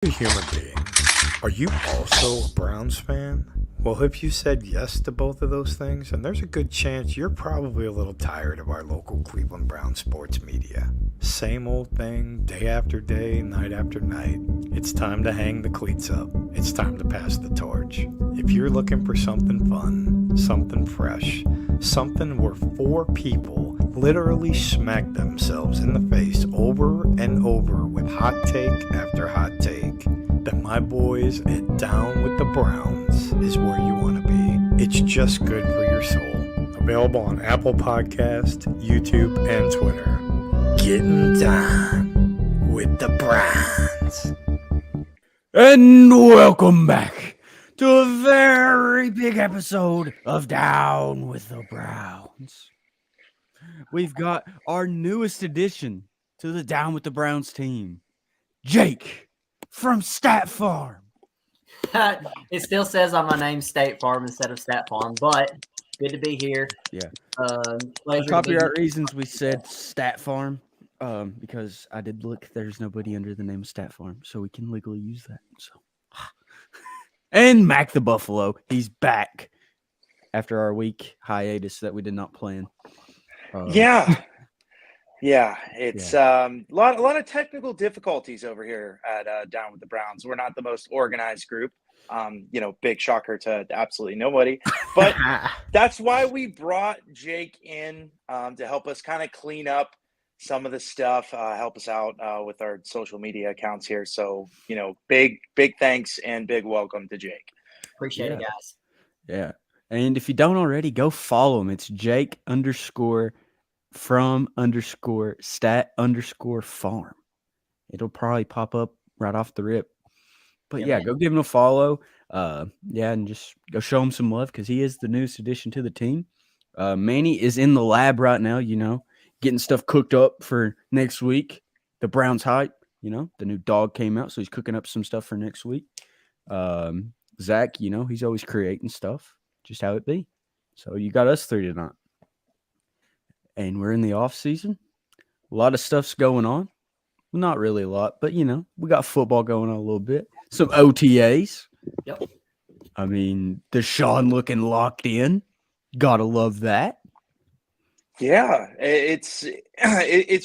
A human being. Are you also a Browns fan? Well, if you said yes to both of those things, and there's a good chance you're probably a little tired of our local Cleveland Brown sports media. Same old thing, day after day, night after night. It's time to hang the cleats up. It's time to pass the torch. If you're looking for something fun, something fresh, something where four people literally smack themselves in the face over and over with hot take after hot take, then my boys at Down with the Browns is where you want to be. It's just good for your soul. Available on Apple Podcast, YouTube, and Twitter. Getting down with the Browns. And welcome back to a very big episode of Down with the Browns. We've got our newest addition to the Down with the Browns team, Jake from Stat Farm. It still says on my name State Farm instead of Stat Farm, but good to be here. Yeah. Pleasure For to be copyright here. reasons, we said Stat Farm because I did look. There's nobody under the name of Stat Farm, so we can legally use that. So, and Mac the Buffalo, he's back after our week hiatus that we did not plan. Yeah, it's a lot of technical difficulties over here at Down with the Browns. We're not the most organized group. Big shocker to absolutely nobody. But that's why we brought Jake in to help us kind of clean up some of the stuff, help us out with our social media accounts here. So, big thanks and big welcome to Jake. Appreciate it, guys. Yeah. And if you don't already, go follow him. It's Jake _from_stat_farm. It'll probably pop up right off the rip. But yeah, go give him a follow. And just go show him some love because he is the newest addition to the team. Manny is in the lab right now, getting stuff cooked up for next week. The Browns hype, the new dog came out, so he's cooking up some stuff for next week. Zach, he's always creating stuff, just how it be. So you got us three tonight. And we're in the off season. A lot of stuff's going on. Well, not really a lot, but we got football going on a little bit. Some OTAs. Yep. I mean, Deshaun looking locked in. Gotta love that. Yeah, it's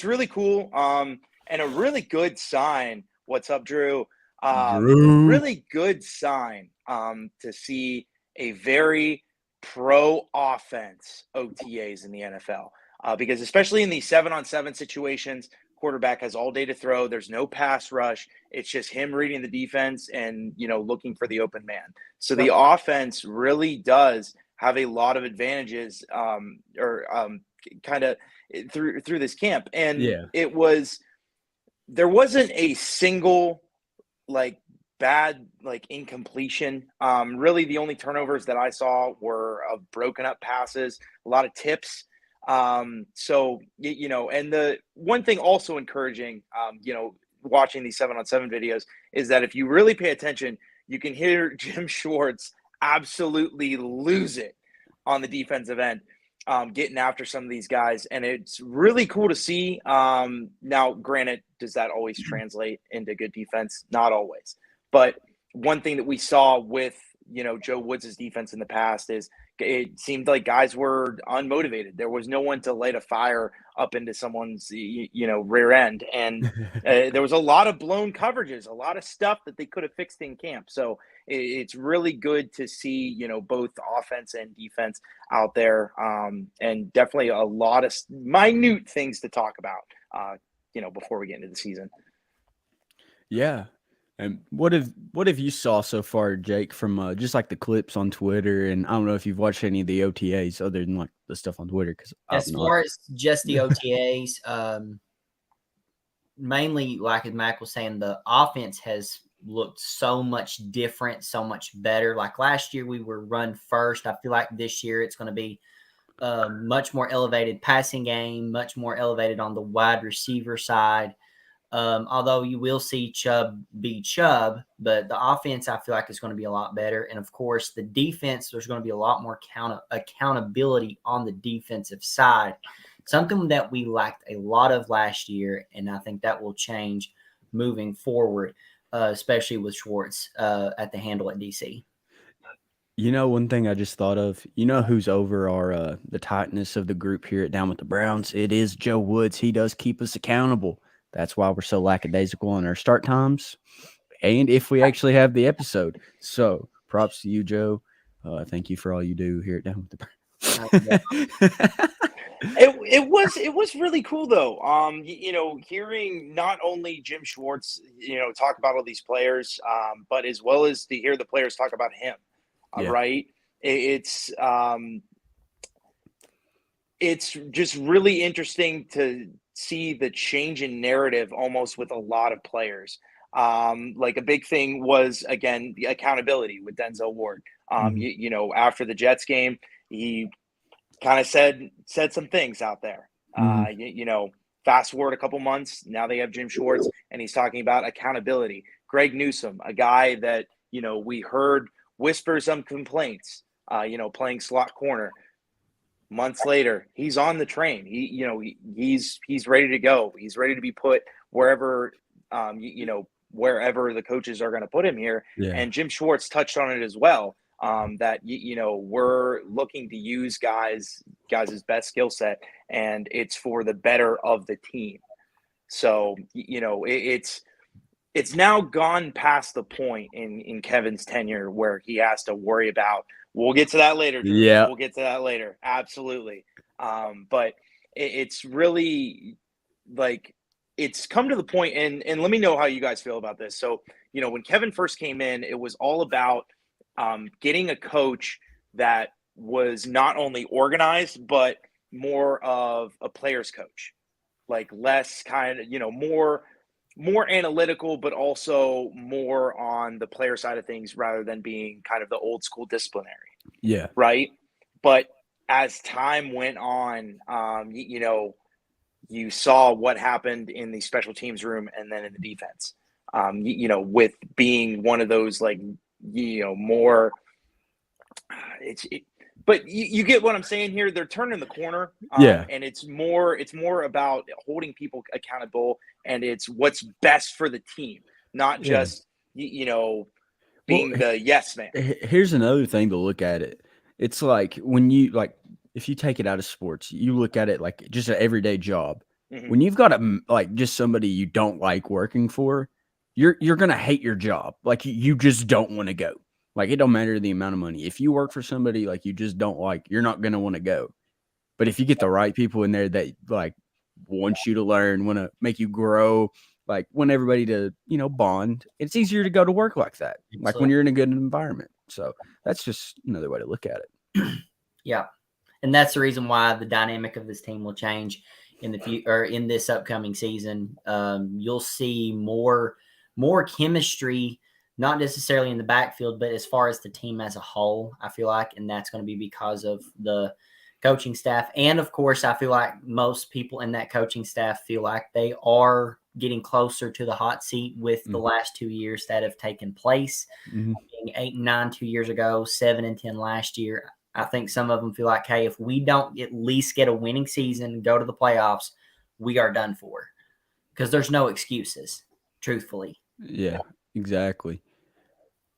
really cool. And a really good sign. What's up, Drew? Drew. Really good sign to see a very pro offense OTAs in the NFL. Because especially in these 7-on-7 situations, quarterback has all day to throw. There's no pass rush. It's just him reading the defense and, looking for the open man. So the offense really does have a lot of advantages kind of through this camp. And there wasn't a single bad incompletion. Really the only turnovers that I saw were of broken up passes, a lot of tips. And the one thing also encouraging, watching these 7-on-7 videos is that if you really pay attention, you can hear Jim Schwartz absolutely lose it on the defensive end, getting after some of these guys. And it's really cool to see. Now, granted, does that always translate into good defense? Not always. But one thing that we saw with, Joe Woods' defense in the past is it seemed like guys were unmotivated. There was no one to light a fire up into someone's, rear end. And there was a lot of blown coverages, a lot of stuff that they could have fixed in camp. So it's really good to see, both offense and defense out there. And definitely a lot of minute things to talk about, before we get into the season. Yeah. And what have you saw so far, Jake, from just the clips on Twitter? And I don't know if you've watched any of the OTAs other than the stuff on Twitter. Because as far as just the OTAs, mainly as Mac was saying, the offense has looked so much different, so much better. Like last year, we were run first. I feel like this year it's going to be much more elevated passing game, much more elevated on the wide receiver side. Although you will see Chubb be Chubb, but the offense I feel like is going to be a lot better. And of course, the defense, there's going to be a lot more accountability on the defensive side, something that we lacked a lot of last year. And I think that will change moving forward. especially with Schwartz at the handle at DC. You know, one thing I just thought of, you know who's over our the tightness of the group here at Down with the Browns? It is Joe Woods. He does keep us accountable. That's why we're so lackadaisical on our start times and if we actually have the episode. So props to you, Joe. Thank you for all you do here at Down with the Browns. It was really cool though. Hearing not only Jim Schwartz, talk about all these players, but as well as to hear the players talk about him. Yeah. Right? It's just really interesting to see the change in narrative almost with a lot of players. Like a big thing was, again, the accountability with Denzel Ward. After the Jets game, he kind of said some things out there. Fast forward a couple months, now they have Jim Schwartz, and he's talking about accountability. Greg Newsome, a guy that, we heard whisper some complaints, playing slot corner. Months later, he's on the train. He's ready to go. He's ready to be put wherever, wherever the coaches are going to put him here. Yeah. And Jim Schwartz touched on it as well. That we're looking to use guys' best skill set, and it's for the better of the team. So it's now gone past the point in Kevin's tenure where he has to worry about. We'll get to that later, Drew. Yeah, we'll get to that later. Absolutely. But it's really like it's come to the point, and let me know how you guys feel about this. So when Kevin first came in, it was all about getting a coach that was not only organized, but more of a player's coach, like less kind of, more analytical, but also more on the player side of things rather than being kind of the old school disciplinary. Yeah. Right. But as time went on, you saw what happened in the special teams room and then in the defense, with being one of those like, more but you get what I'm saying here. They're turning the corner. And it's more about holding people accountable, and it's what's best for the team, not just, being the yes man. Here's another thing to look at it. It's like when if you take it out of sports, you look at it like just an everyday job. Mm-hmm. When you've got just somebody you don't like working for, you're going to hate your job. Like you just don't want to go. Like, it don't matter the amount of money. If you work for somebody like you just don't like, you're not going to want to go. But if you get the right people in there that like want you to learn, want to make you grow, like want everybody to, bond, it's easier to go to work like that. Absolutely. Like when you're in a good environment. So that's just another way to look at it. Yeah. And that's the reason why the dynamic of this team will change in the future, or in this upcoming season. You'll see more chemistry, not necessarily in the backfield, but as far as the team as a whole, I feel like, and that's going to be because of the coaching staff. And of course, I feel like most people in that coaching staff feel like they are getting closer to the hot seat with the last 2 years that have taken place. Being 8-9 2 years ago, 7-10 last year. I think some of them feel like, hey, if we don't at least get a winning season, go to the playoffs, we are done for. Because there's no excuses, truthfully. Yeah, exactly.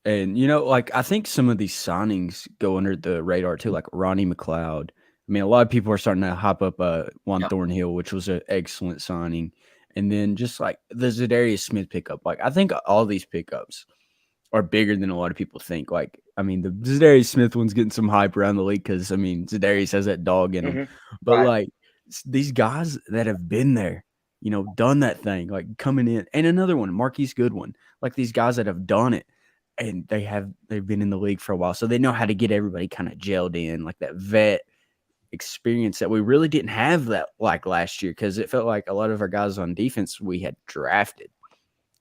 And, I think some of these signings go under the radar too, like Ronnie McLeod. I mean, a lot of people are starting to hop up Juan Thornhill, which was an excellent signing. And then just like the Zadarius Smith pickup, like I think all these pickups are bigger than a lot of people think. Like, I mean, the Zadarius Smith one's getting some hype around the league because, I mean, Zadarius has that dog in him. But like these guys that have been there, done that thing, like coming in. And another one, Marquise Goodwin, like these guys that have done it. And they've been in the league for a while, so they know how to get everybody kind of gelled in, like that vet experience that we really didn't have that like last year, because it felt like a lot of our guys on defense we had drafted.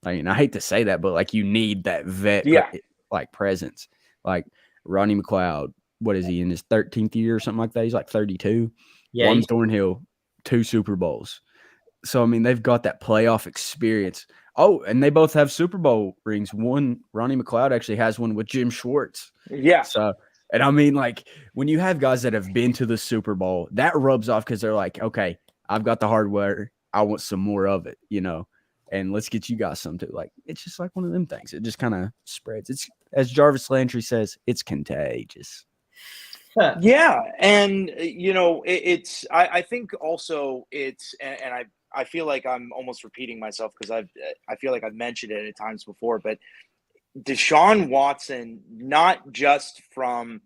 I mean, I hate to say that, but like you need that vet like presence. Like Ronnie McLeod, what is he in his 13th year or something like that? He's like 32. Yeah, Juan Thornhill, 2 Super Bowls. So I mean, they've got that playoff experience. Oh, and they both have Super Bowl rings. One, Ronnie McLeod actually has one with Jim Schwartz. Yeah. So, and I mean, like, when you have guys that have been to the Super Bowl, that rubs off because they're like, okay, I've got the hardware. I want some more of it, and let's get you guys some too. Like, it's just like one of them things. It just kind of spreads. It's, as Jarvis Landry says, it's contagious. Yeah, and I think also it's, and I feel like I'm almost repeating myself because I feel like I've mentioned it at times before, but Deshaun Watson, not just from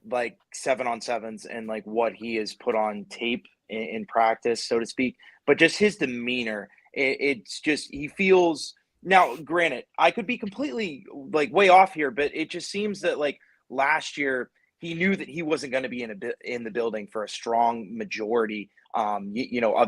like 7-on-7s and like what he has put on tape in practice, so to speak, but just his demeanor. It's just, he feels, now granted, I could be completely like way off here, but it just seems that like last year he knew that he wasn't going to be in the building for a strong majority of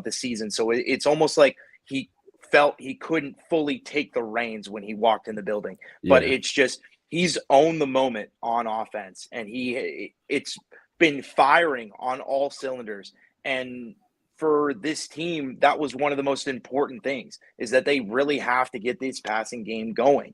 the season. So it's almost like he felt he couldn't fully take the reins when he walked in the building. But Yeah. it's just, he's owned the moment on offense, and it's been firing on all cylinders. And for this team, that was one of the most important things, is that they really have to get this passing game going.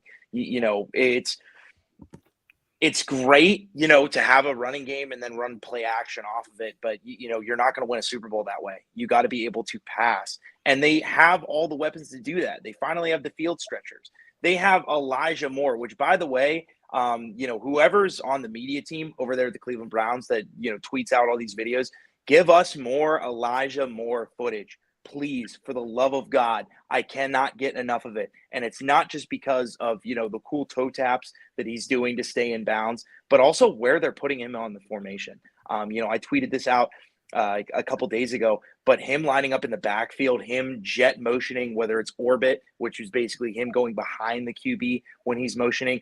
It's great, to have a running game and then run play action off of it, but you're not going to win a Super Bowl that way. You got to be able to pass, and they have all the weapons to do that. They finally have the field stretchers. They have Elijah Moore, which, by the way, whoever's on the media team over there at the Cleveland Browns that tweets out all these videos, give us more Elijah Moore footage, please, for the love of God. I cannot get enough of it. And it's not just because of the cool toe taps that he's doing to stay in bounds, but also where they're putting him on the formation. I tweeted this out a couple days ago, but him lining up in the backfield, him jet motioning, whether it's orbit, which is basically him going behind the QB when he's motioning,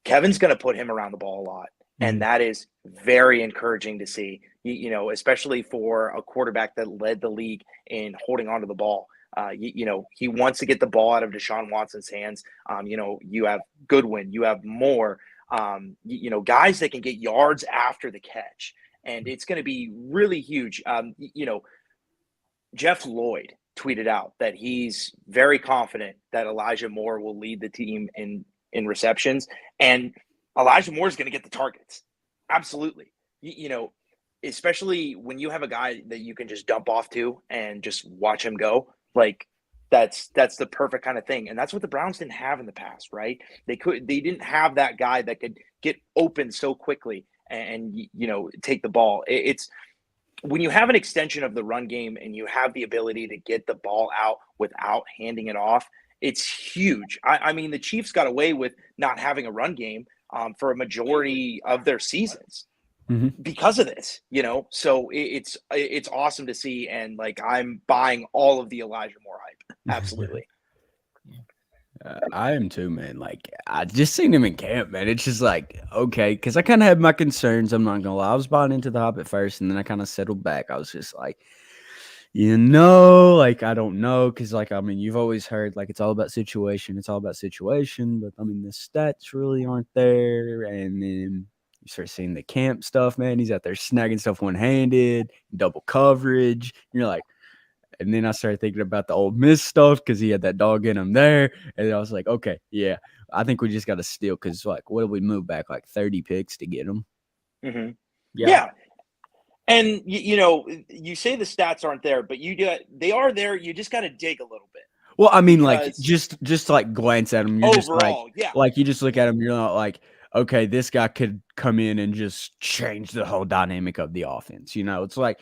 Kevin's going to put him around the ball a lot. And that is very encouraging to see, especially for a quarterback that led the league in holding onto the ball. He wants to get the ball out of Deshaun Watson's hands. You have Goodwin, you have Moore, guys that can get yards after the catch. And it's going to be really huge. Jeff Lloyd tweeted out that he's very confident that Elijah Moore will lead the team in receptions. And Elijah Moore is going to get the targets. Absolutely. Especially when you have a guy that you can just dump off to and just watch him go. Like, that's the perfect kind of thing. And that's what the Browns didn't have in the past, right? They didn't have that guy that could get open so quickly and take the ball. It's when you have an extension of the run game and you have the ability to get the ball out without handing it off, it's huge. I mean, the Chiefs got away with not having a run game for a majority of their seasons because of this, so it's awesome to see. And like, I'm buying all of the Elijah Moore hype. Absolutely. I am too, man. Like, I just seen him in camp, man. It's just like, okay, because I kind of had my concerns. I'm not gonna lie. I was buying into the hype at first, and then I kind of settled back. I was just like, like, I don't know, because like, I mean, you've always heard like it's all about situation. It's all about situation, but I mean, the stats really aren't there. And then you start seeing the camp stuff, man. He's out there snagging stuff one-handed, double coverage. And you're like, and then I started thinking about the Ole Miss stuff because he had that dog in him there. And I was like, okay, yeah, I think we just got to steal, because like, what did we move back, like 30 picks to get him? Mm-hmm. Yeah. And you say the stats aren't there, but they are there. You just got to dig a little bit. Well, I mean, like, just like glance at him. You're overall, just like you just look at him. You're not like, okay, this guy could come in and just change the whole dynamic of the offense. It's like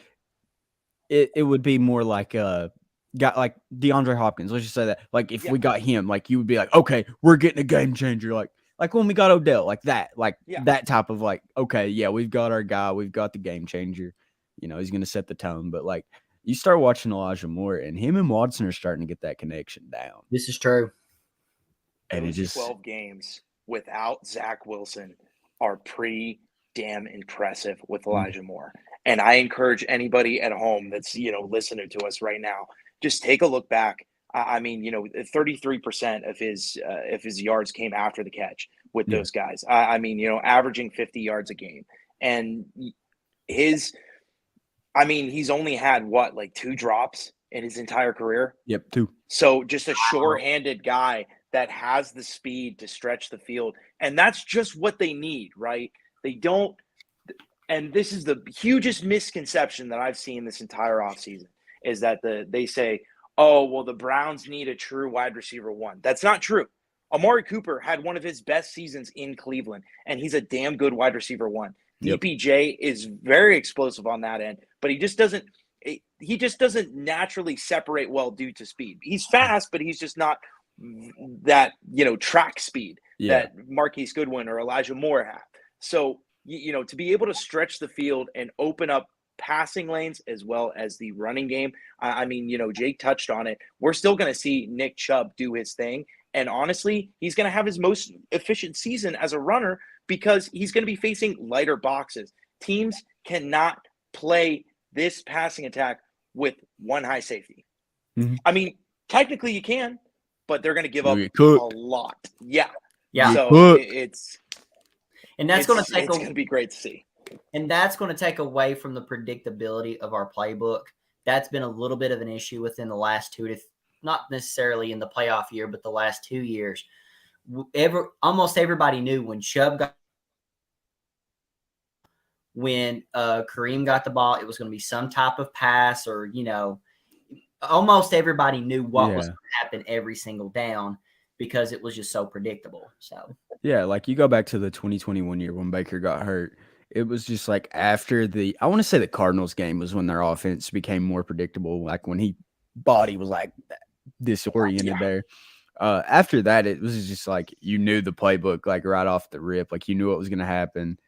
it would be more like got like DeAndre Hopkins. Let's just say that. Like, if we got him, like, you would be like, okay, we're getting a game changer. Like when we got Odell, like that, that type of like, okay, yeah, we've got our guy, we've got the game changer. He's going to set the tone. But like, you start watching Elijah Moore, and him and Watson are starting to get that connection down. This is true. And those 12 games without Zach Wilson are pretty damn impressive with Elijah Moore. And I encourage anybody at home that's listening to us right now, just take a look back. I mean, 33% of his yards came after the catch with those guys. I mean, averaging 50 yards a game. And he's only had like 2 drops in his entire career. Yep, 2. So just a sure-handed guy that has the speed to stretch the field. And that's just what they need, right? They don't. And this is the hugest misconception that I've seen this entire offseason, is that they say, oh, well, the Browns need a true wide receiver one. That's not true. Amari Cooper had one of his best seasons in Cleveland, and he's a damn good wide receiver one. Yep. DPJ is very explosive on that end, but he just doesn't naturally separate well due to speed. He's fast, but he's just not that, track speed that Marquise Goodwin or Elijah Moore have. So, to be able to stretch the field and open up passing lanes as well as the running game. I mean, Jake touched on it. We're still going to see Nick Chubb do his thing. And honestly, he's going to have his most efficient season as a runner because he's going to be facing lighter boxes. Teams cannot play this passing attack with one high safety. Mm-hmm. I mean, technically you can, but they're going to give up a lot. Yeah. So it's going to be great to see. And that's going to take away from the predictability of our playbook. That's been a little bit of an issue within the last not necessarily in the playoff year, but the last 2 years. Almost everybody knew when Kareem got the ball, it was going to be some type of pass or, almost everybody knew what was going to happen every single down because it was just so predictable. So, yeah, like you go back to the 2021 year when Baker got hurt. It was just like after I want to say the Cardinals game was when their offense became more predictable. Like when body was like disoriented there. After that, it was just like you knew the playbook like right off the rip. Like you knew what was going to happen.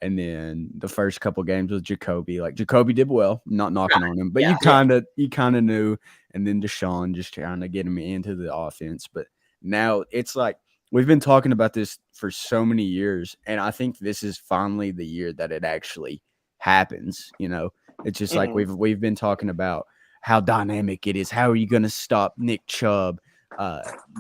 And then the first couple games with Jacoby, like Jacoby did well, not knocking on him, but you kind of knew. And then Deshaun just trying to get him into the offense. But now it's like we've been talking about this for so many years, and I think this is finally the year that it actually happens. It's just like we've been talking about how dynamic it is. How are you going to stop Nick Chubb?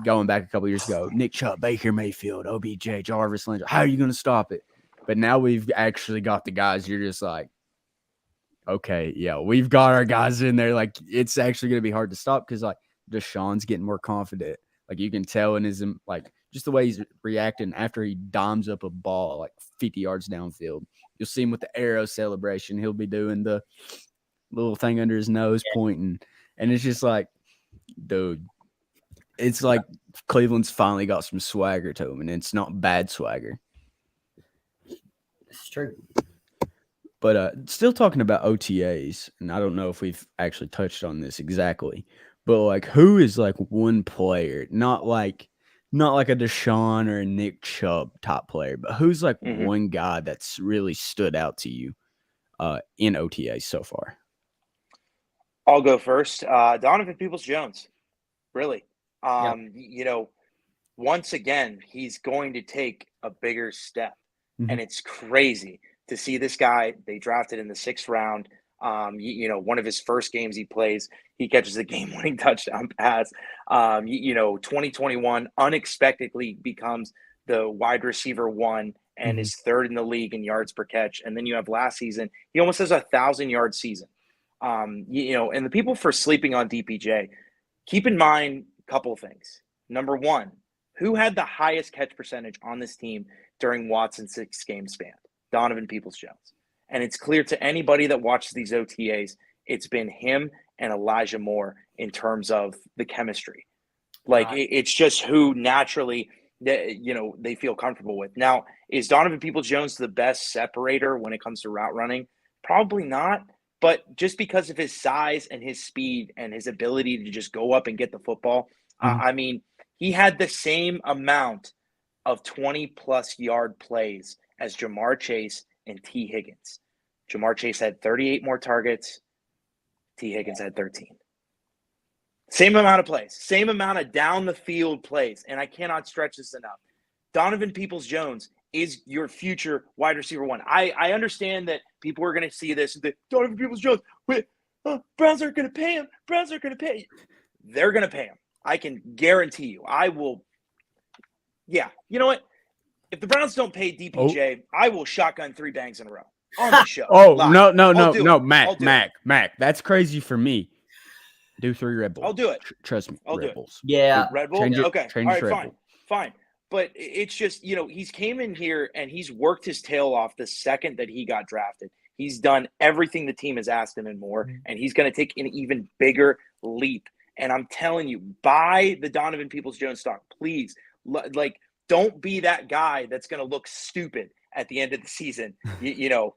Going back a couple years ago, Nick Chubb, Baker Mayfield, OBJ, Jarvis Landry. How are you going to stop it? But now we've actually got the guys. You're just like, okay, yeah, we've got our guys in there. Like it's actually going to be hard to stop because like Deshaun's getting more confident. Like you can tell in his just the way he's reacting after he dimes up a ball like 50 yards downfield. You'll see him with the arrow celebration. He'll be doing the little thing under his nose pointing. And it's just like, dude, it's like Cleveland's finally got some swagger to him, and it's not bad swagger. It's true. But still talking about OTAs, and I don't know if we've actually touched on this exactly, but like who is like one player, not like a Deshaun or a Nick Chubb type player, but who's like one guy that's really stood out to you in OTAs so far? I'll go first. Donovan Peoples-Jones, really. Once again, he's going to take a bigger step. And it's crazy to see this guy. They drafted in the 6th round. One of his first games he plays, he catches a game-winning touchdown pass. 2021 unexpectedly becomes the wide receiver one and is 3rd in the league in yards per catch. And then you have last season, he almost has a 1,000-yard season. And the people for sleeping on DPJ, keep in mind a couple of things. Number one, who had the highest catch percentage on this team during Watson's 6-game span? Donovan Peoples-Jones. And it's clear to anybody that watches these OTAs, it's been him and Elijah Moore in terms of the chemistry. Like, it's just who naturally, they feel comfortable with. Now, is Donovan Peoples-Jones the best separator when it comes to route running? Probably not. But just because of his size and his speed and his ability to just go up and get the football, he had the same amount of 20-plus yard plays as Jamar Chase and T. Higgins. Jamar Chase had 38 more targets. T. Higgins had 13. Same amount of plays. Same amount of down-the-field plays. And I cannot stretch this enough. Donovan Peoples-Jones is your future wide receiver one. I understand that people are going to see this and think, Donovan Peoples-Jones, Browns aren't going to pay him. Browns aren't going to pay him. They're going to pay him. I can guarantee you. I will. Yeah. You know what? If the Browns don't pay DPJ, I will shotgun 3 bangs in a row on the show. No, Mac. That's crazy for me. Do 3 Red Bulls. I'll do it. Trust me. I'll Red do Bulls. it. Yeah. Red Bull? Okay. All right, fine. But it's just, he's came in here and he's worked his tail off the second that he got drafted. He's done everything the team has asked him and more, and he's going to take an even bigger leap And I'm telling you, buy the Donovan Peoples-Jones stock, please. Like, don't be that guy that's going to look stupid at the end of the season. You know,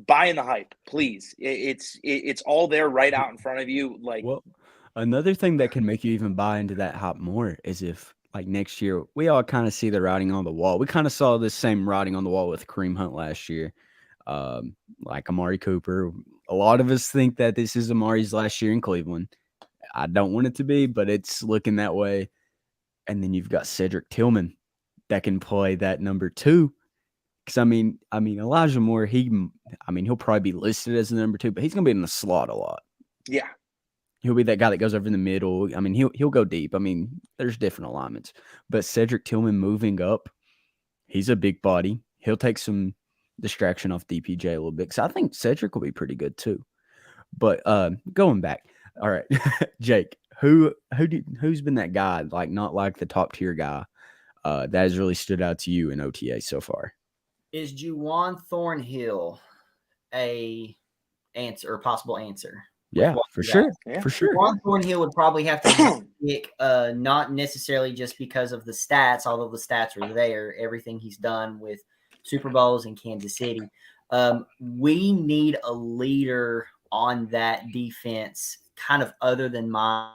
buy in the hype, please. It's all there right out in front of you. Like, Well, another thing that can make you even buy into that hop more is if, like, next year, we all kind of see the writing on the wall. We kind of saw this same writing on the wall with Kareem Hunt last year, like Amari Cooper. A lot of us think that this is Amari's last year in Cleveland. I don't want it to be, but it's looking that way. And then you've got Cedric Tillman that can play that number 2. Because I mean, Elijah Moore, he'll probably be listed as the number 2, but he's gonna be in the slot a lot. yeah. He'll be that guy that goes over in the middle. I mean, he'll go deep. I mean, there's different alignments, but Cedric Tillman moving up, he's a big body. He'll take some distraction off DPJ a little bit. So I think Cedric will be pretty good too. But going back, all right, Jake, who's been that guy, like not like the top tier guy, that has really stood out to you in OTA so far? Is Juwan Thornhill a answer or possible answer? Yeah, for sure. Yeah. For sure. Juwan Thornhill would probably have to pick, not necessarily just because of the stats, although the stats are there, everything he's done with Super Bowls in Kansas City. We need a leader on that defense, kind of other than my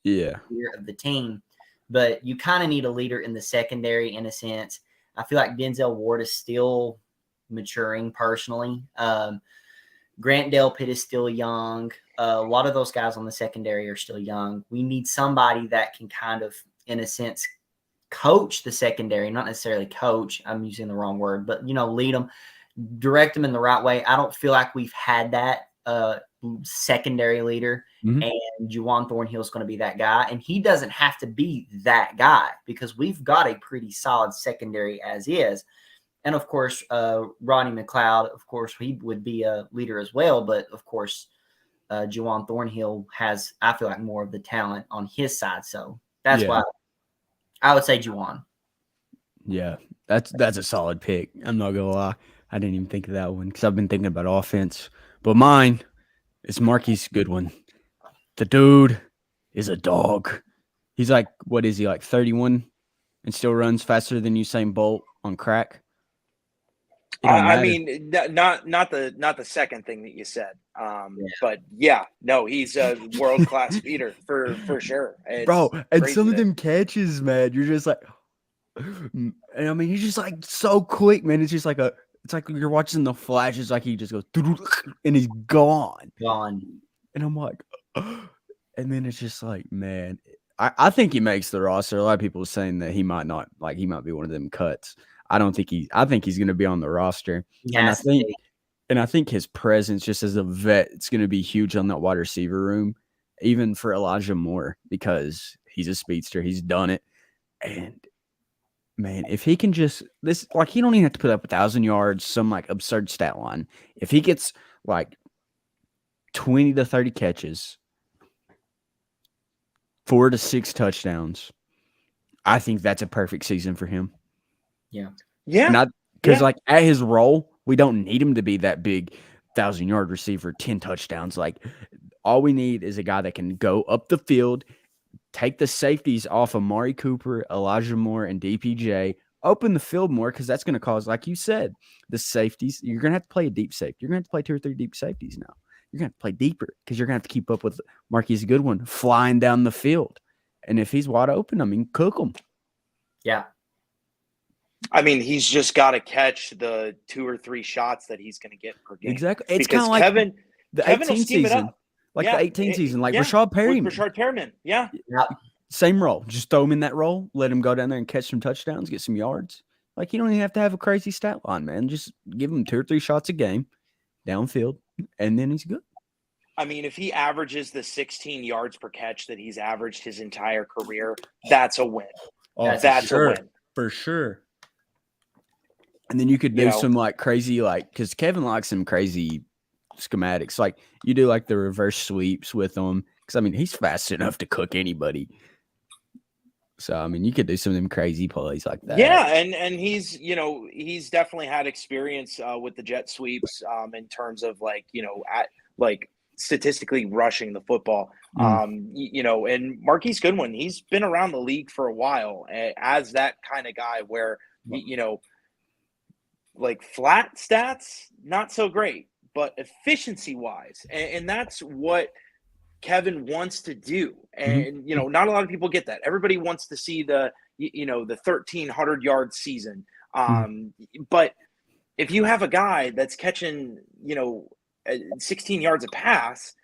Yeah. leader of the team. But you kind of need a leader in the secondary in a sense. I feel like Denzel Ward is still maturing personally. Grant Delpit is still young. A lot of those guys on the secondary are still young. We need somebody that can kind of, in a sense, coach the secondary, not necessarily coach. I'm using the wrong word, but, lead them, direct them in the right way. I don't feel like we've had that secondary leader, and Juwan Thornhill is going to be that guy. And he doesn't have to be that guy because we've got a pretty solid secondary as is. And, of course, Rodney McLeod, of course, he would be a leader as well. But, of course, Juwan Thornhill has, I feel like, more of the talent on his side. So that's why I would say Juwan. Yeah, that's a solid pick. I'm not going to lie. I didn't even think of that one because I've been thinking about offense. But mine is Marquise Goodwin. The dude is a dog. He's like, what is he, like 31 and still runs faster than Usain Bolt on crack? I mean, not the second thing that you said, but yeah, no, he's a world class speeder for sure, bro. And some of them catches, man, you're just like, and I mean, he's just like so quick, man. It's just like it's like you're watching the Flash. It's like he just goes and he's gone. And I'm like, and then it's just like, man, I think he makes the roster. A lot of people are saying that he might not, like he might be one of them cuts. I think he's going to be on the roster. Yes, and I think his presence just as a vet, it's going to be huge on that wide receiver room, even for Elijah Moore, because he's a speedster. He's done it. And man, if he can just he don't even have to put up 1,000 yards, some like absurd stat line. If he gets like 20 to 30 catches, 4 to 6 touchdowns, I think that's a perfect season for him. Yeah. Because like at his role, we don't need him to be that big 1,000-yard receiver, 10 touchdowns. Like all we need is a guy that can go up the field, take the safeties off of Amari Cooper, Elijah Moore, and DPJ, open the field more because that's going to cause, like you said, the safeties. You're going to have to play a deep safety. You're going to have to play 2 or 3 deep safeties now. You're going to have to play deeper because you're going to have to keep up with Marquise Goodwin flying down the field. And if he's wide open, I mean, cook him. Yeah. I mean, he's just got to catch the 2 or 3 shots that he's going to get per game. Exactly. It's kind of like Kevin the will 18 scheme season. it up. Like the 18 season, like Rashad Perriman. Yeah. Same role. Just throw him in that role. Let him go down there and catch some touchdowns, get some yards. Like, you don't even have to have a crazy stat line, man. Just give him 2 or 3 shots a game downfield, and then he's good. I mean, if he averages the 16 yards per catch that he's averaged his entire career, that's a win. Oh, that's a win. For sure. And then you could do some like crazy, like, because Kevin likes some crazy schematics. Like you do like the reverse sweeps with him. Because I mean, he's fast enough to cook anybody. So I mean, you could do some of them crazy plays like that. Yeah, and he's he's definitely had experience with the jet sweeps in terms of statistically rushing the football. And Marquise Goodwin, he's been around the league for a while as that kind of guy where, like flat stats, not so great, but efficiency wise. And that's what Kevin wants to do. And, not a lot of people get that. Everybody wants to see the 1,300 yard season. But if you have a guy that's catching, 16 yards a pass,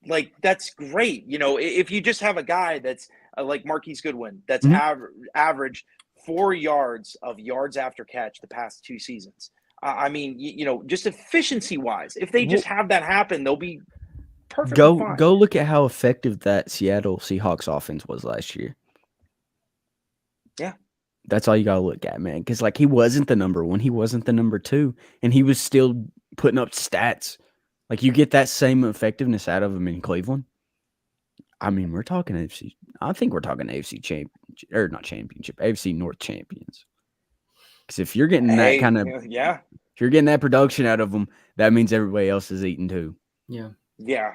like that's great. If you just have a guy that's like Marquise Goodwin, that's average 4 yards of yards after catch the past 2 seasons. Just efficiency wise, if they just have that happen, they'll be perfectly fine. Go look at how effective that Seattle Seahawks offense was last year. Yeah. That's all you got to look at, man. Because, he wasn't the number 1. He wasn't the number 2. And he was still putting up stats. You get that same effectiveness out of him in Cleveland. We're talking AFC. I think we're talking AFC championship. Or not championship. AFC North champions. Because if you're getting that kind of... Yeah. If you're getting that production out of them, that means everybody else is eating too. Yeah. Yeah.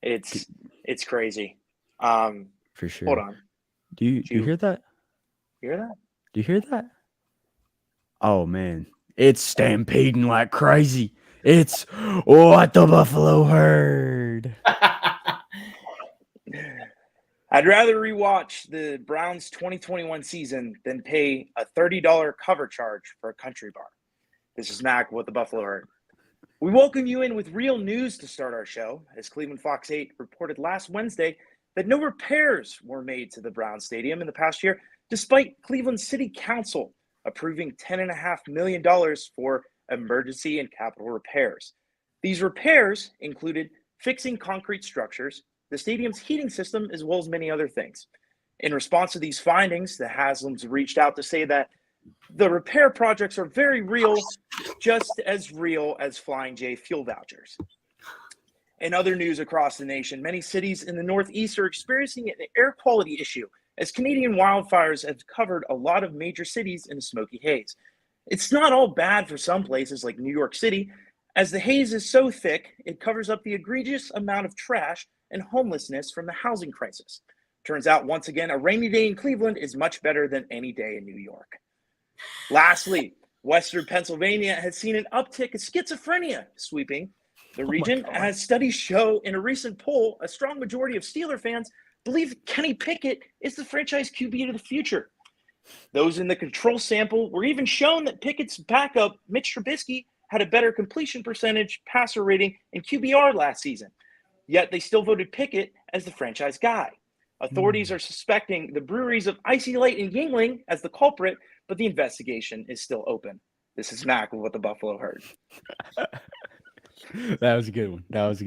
It's crazy. For sure. Hold on. Do you hear that? You hear that? Do you hear that? Oh, man. It's stampeding like crazy. It's what the Buffalo herd. I'd rather rewatch the Browns 2021 season than pay a $30 cover charge for a country bar. This is Mac with the Buffalo Herd. We welcome you in with real news to start our show, as Cleveland Fox 8 reported last Wednesday that no repairs were made to the Browns Stadium in the past year, despite Cleveland City Council approving $10.5 million for emergency and capital repairs. These repairs included fixing concrete structures, the stadium's heating system, as well as many other things. In response to these findings, the Haslams reached out to say that the repair projects are very real, just as real as Flying J fuel vouchers. In other news across the nation, many cities in the Northeast are experiencing an air quality issue as Canadian wildfires have covered a lot of major cities in a smoky haze. It's not all bad for some places like New York City, as the haze is so thick, it covers up the egregious amount of trash and homelessness from the housing crisis. Turns out, once again, a rainy day in Cleveland is much better than any day in New York. Lastly, Western Pennsylvania has seen an uptick of schizophrenia sweeping the region, as studies show in a recent poll, a strong majority of Steeler fans believe Kenny Pickett is the franchise QB of the future. Those in the control sample were even shown that Pickett's backup, Mitch Trubisky, had a better completion percentage, passer rating, and QBR last season. Yet they still voted Pickett as the franchise guy. Authorities are suspecting the breweries of Icy Light and Yingling as the culprit, but the investigation is still open. This is Mac with the Buffalo Herd. That was a good one. That was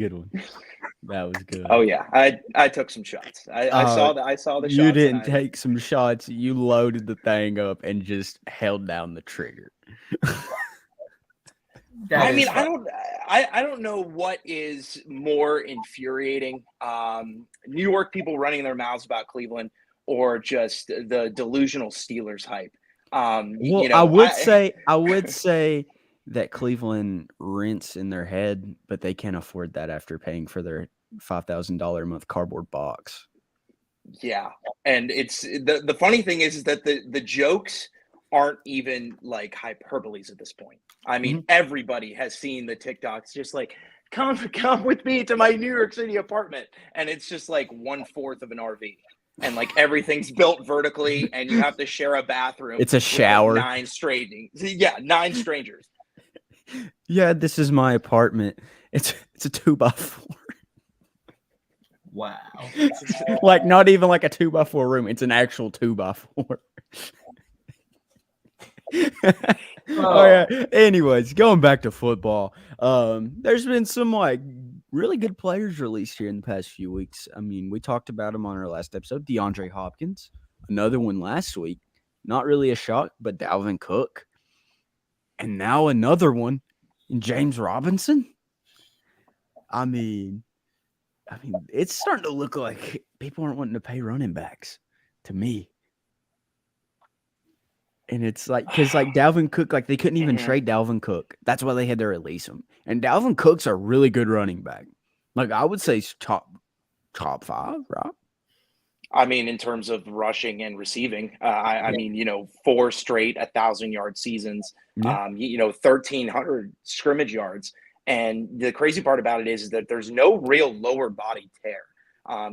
good. Oh yeah, I took some shots. I saw the shots. You didn't take some shots. You loaded the thing up and just held down the trigger. I don't know what is more infuriating. New York people running their mouths about Cleveland, or just the delusional Steelers hype. I would say that Cleveland rents in their head, but they can't afford that after paying for their $5,000 a month cardboard box. Yeah, and it's the funny thing is that the jokes aren't even like hyperboles at this point. I mean, everybody has seen the TikToks, just like come with me to my New York City apartment, and it's just like 1/4 of an RV. And like everything's built vertically, and you have to share a bathroom. It's a shower. Like 9 strangers. Yeah, this is my apartment. It's a 2x4. Wow. Like not even like a 2x4 room. It's an actual 2x4. Oh yeah. Anyways, going back to football. There's been some like really good players released here in the past few weeks. I mean, we talked about them on our last episode. DeAndre Hopkins, another one last week. Not really a shock, but Dalvin Cook. And now another one, James Robinson. I mean, it's starting to look like people aren't wanting to pay running backs to me. And it's like, because like Dalvin Cook, like they couldn't even trade Dalvin Cook. That's why they had to release him. And Dalvin Cook's a really good running back. Like I would say top 5, right? I mean, in terms of rushing and receiving, I mean, 4 straight 1,000-yard seasons, Yeah. 1,300 scrimmage yards. And the crazy part about it is that there's no real lower body tear. A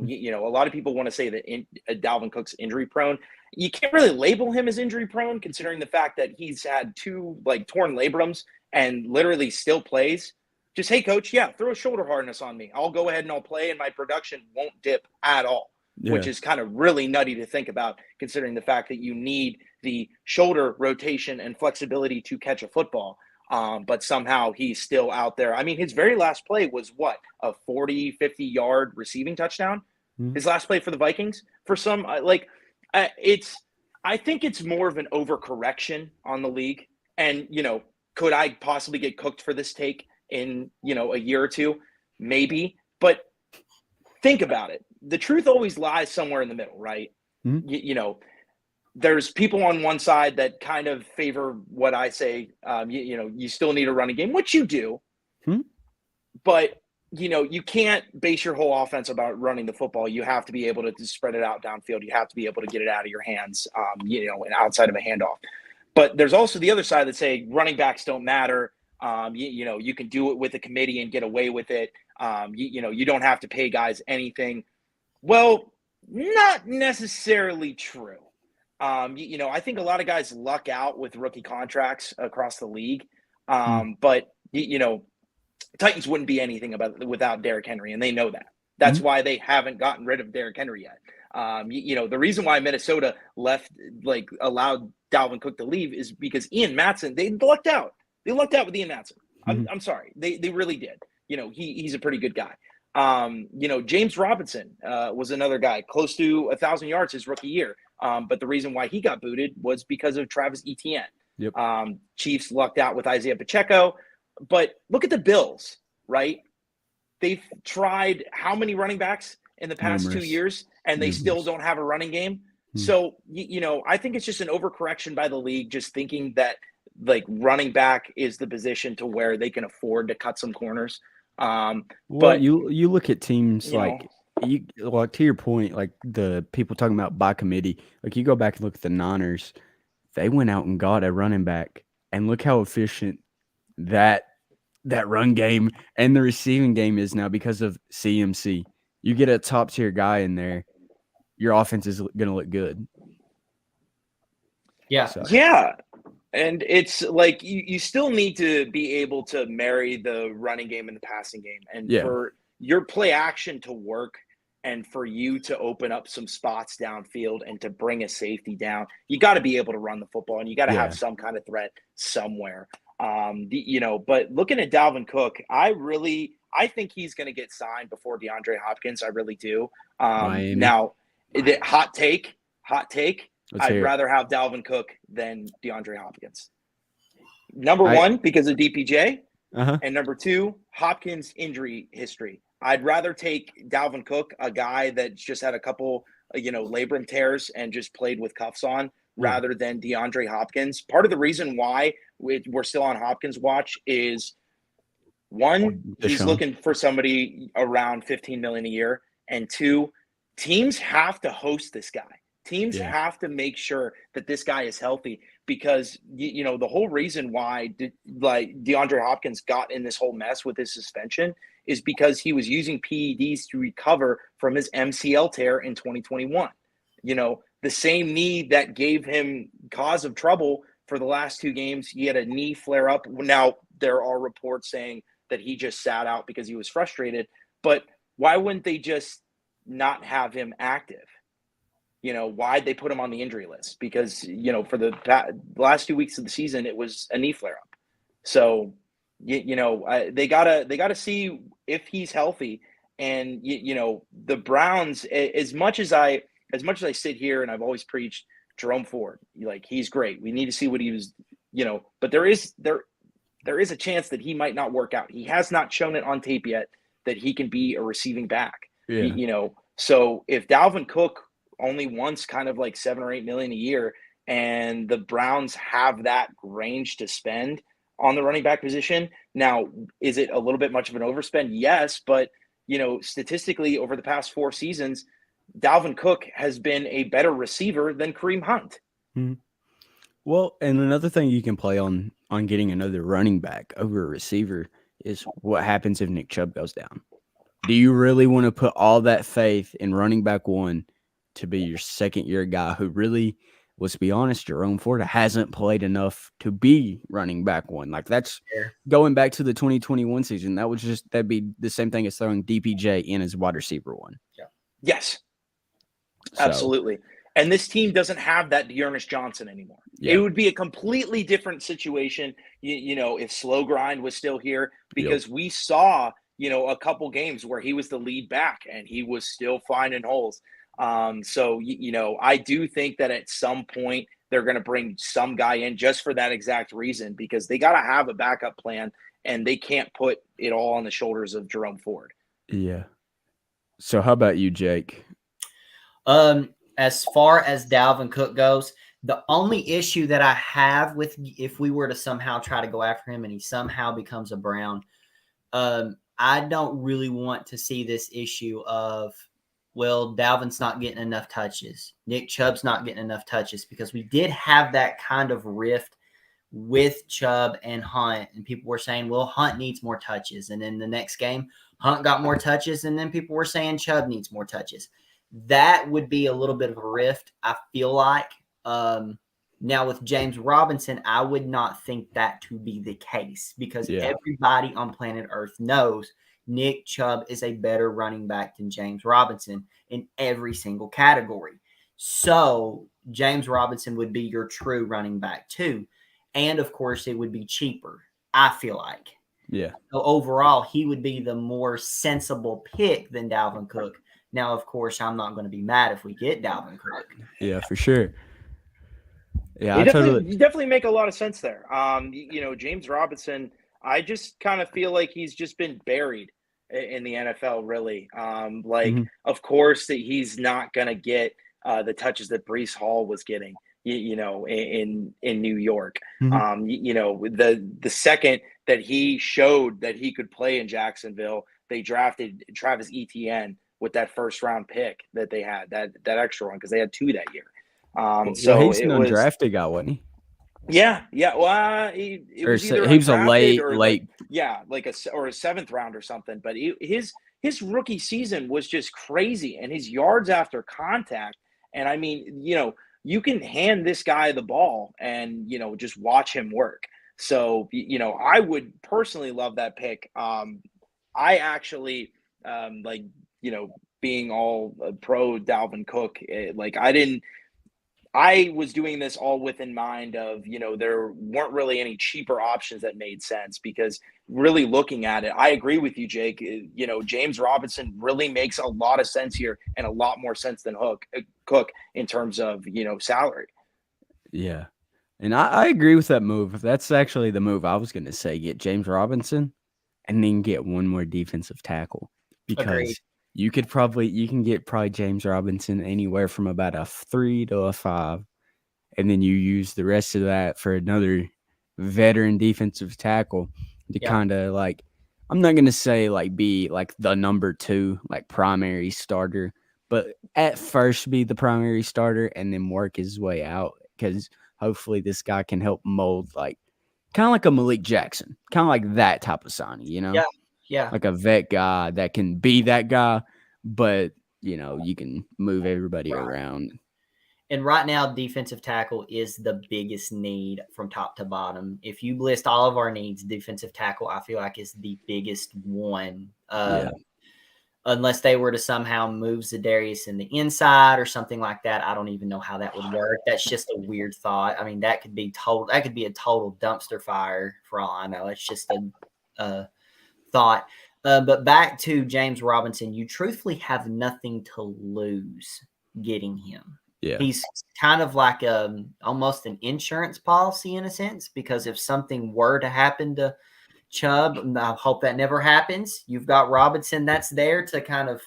lot of people want to say that Dalvin Cook's injury prone. You can't really label him as injury prone, considering the fact that he's had 2 torn labrums and literally still plays. Just, hey, coach, throw a shoulder harness on me. I'll go ahead and I'll play, and my production won't dip at all. Which is kind of really nutty to think about, considering the fact that you need the shoulder rotation and flexibility to catch a football. But somehow he's still out there. I mean, his very last play was what? A 40, 50-yard receiving touchdown? Mm-hmm. His last play for the Vikings? For some, I think it's more of an overcorrection on the league. And, could I possibly get cooked for this take in, a year or two? Maybe. But think about it. The truth always lies somewhere in the middle, right? Mm-hmm. There's people on one side that kind of favor what I say. You still need a running game, which you do. Mm-hmm. But, you can't base your whole offense about running the football. You have to be able to spread it out downfield. You have to be able to get it out of your hands, and outside of a handoff. But there's also the other side that say running backs don't matter. You can do it with a committee and get away with it. You don't have to pay guys anything. Well, not necessarily true. I think a lot of guys luck out with rookie contracts across the league. But Titans wouldn't be anything without Derrick Henry, and they know that. That's why they haven't gotten rid of Derrick Henry yet. The reason why Minnesota allowed Dalvin Cook to leave is because Ian Matson, they lucked out. They lucked out with Ian Matson. I'm sorry. They really did. He's a pretty good guy. James Robinson was another guy close to 1,000 yards his rookie year. But the reason why he got booted was because of Travis Etienne. Yep. Chiefs lucked out with Isaiah Pacheco. But look at the Bills, right? They've tried how many running backs in the past 2 years, and they still don't have a running game. So, I think it's just an overcorrection by the league, just thinking that running back is the position to where they can afford to cut some corners. But you look at teams to your point, like the people talking about by committee, like you go back and look at the Niners, they went out and got a running back, and look how efficient that run game and the receiving game is now because of CMC. You get a top tier guy in there, your offense is going to look good. Yeah. So. Yeah. And it's like you still need to be able to marry the running game and the passing game. And for your play action to work and for you to open up some spots downfield and to bring a safety down, you got to be able to run the football, and you got to have some kind of threat somewhere. But looking at Dalvin Cook, I think he's going to get signed before DeAndre Hopkins. I really do. Now, hot take. I'd rather have Dalvin Cook than DeAndre Hopkins. Number one, because of DPJ. And number two, Hopkins' injury history. I'd rather take Dalvin Cook, a guy that's just had a couple, labrum tears and just played with cuffs on, rather than DeAndre Hopkins. Part of the reason why we're still on Hopkins' watch is, one, he's looking for somebody around $15 million a year, and two, teams have to host this guy. Teams have to make sure that this guy is healthy, because the whole reason why DeAndre Hopkins got in this whole mess with his suspension is because he was using PEDs to recover from his MCL tear in 2021. The same knee that gave him cause of trouble for the last 2 games. He had a knee flare up. Now there are reports saying that he just sat out because he was frustrated, but why wouldn't they just not have him active? Why'd they put him on the injury list? Because, for the last 2 weeks of the season, it was a knee flare up. So, they gotta see if he's healthy. And, the Browns, as much as I sit here and I've always preached Jerome Ford, he's great. We need to see what he was, but there is a chance that he might not work out. He has not shown it on tape yet that he can be a receiving back. So if Dalvin Cook only wants kind of like $7 or $8 million a year, and the Browns have that range to spend on the running back position. Now, is it a little bit much of an overspend? Yes, but statistically over the past 4 seasons, Dalvin Cook has been a better receiver than Kareem Hunt. Mhm. Well, and another thing you can play on getting another running back over a receiver is what happens if Nick Chubb goes down. Do you really want to put all that faith in running back one to be your second-year guy who really, let's be honest, Jerome Ford hasn't played enough to be running back one? Like, that's going back to the 2021 season. That'd be the same thing as throwing DPJ in as wide receiver one. Yeah. Yes. So, absolutely. And this team doesn't have that Dearness Johnson anymore. Yeah. It would be a completely different situation, if Slow Grind was still here, because we saw, a couple games where he was the lead back and he was still finding holes. So, I do think that at some point they're going to bring some guy in just for that exact reason, because they got to have a backup plan and they can't put it all on the shoulders of Jerome Ford. Yeah. So how about you, Jake? As far as Dalvin Cook goes, the only issue that I have with if we were to somehow try to go after him and he somehow becomes a Brown, I don't really want to see this issue of, well, Dalvin's not getting enough touches. Nick Chubb's not getting enough touches, because we did have that kind of rift with Chubb and Hunt, and people were saying, well, Hunt needs more touches. And then the next game, Hunt got more touches, and then people were saying Chubb needs more touches. That would be a little bit of a rift, I feel like. Now with James Robinson, I would not think that to be the case, because everybody on planet Earth knows Nick Chubb is a better running back than James Robinson in every single category. So James Robinson would be your true running back too. And of course, it would be cheaper, I feel like. Yeah. So overall, he would be the more sensible pick than Dalvin Cook. Now, of course, I'm not going to be mad if we get Dalvin Cook. Yeah, for sure. Yeah, you definitely make a lot of sense there. James Robinson, I just kind of feel like he's just been buried in the NFL, really. Of course, that he's not going to get the touches that Breece Hall was getting, in New York. The second that he showed that he could play in Jacksonville, they drafted Travis Etienne with that first round pick that they had, that extra one, because they had 2 that year. So he's it an was undrafted guy, wasn't he? Yeah. Well, he was either he was a late, like a 7th round or something. But his rookie season was just crazy, and his yards after contact. And I mean, you can hand this guy the ball and just watch him work. So I would personally love that pick. I actually being all pro Dalvin Cook, I was doing this all within mind of, there weren't really any cheaper options that made sense, because really looking at it, I agree with you, Jake. James Robinson really makes a lot of sense here, and a lot more sense than Cook in terms of, salary. Yeah. And I agree with that move. That's actually the move I was going to say. Get James Robinson and then get one more defensive tackle, because Agreed. you can get James Robinson anywhere from about a 3 to a 5. And then you use the rest of that for another veteran defensive tackle to kind of I'm not going to say be the number 2, primary starter, but at first be the primary starter and then work his way out, because hopefully this guy can help mold kind of like a Malik Jackson, kind of like that type of signing, Yeah. Like a vet guy that can be that guy, but you can move everybody around. And right now, defensive tackle is the biggest need from top to bottom. If you list all of our needs, defensive tackle, I feel like is the biggest one. Unless they were to somehow move Za'Darius in the inside or something like that, I don't even know how that would work. That's just a weird thought. I mean, that could be a total dumpster fire for all I know. It's just a thought. But back to James Robinson, you truthfully have nothing to lose getting him. Yeah. He's kind of like almost an insurance policy in a sense, because if something were to happen to Chubb, and I hope that never happens, you've got Robinson that's there to kind of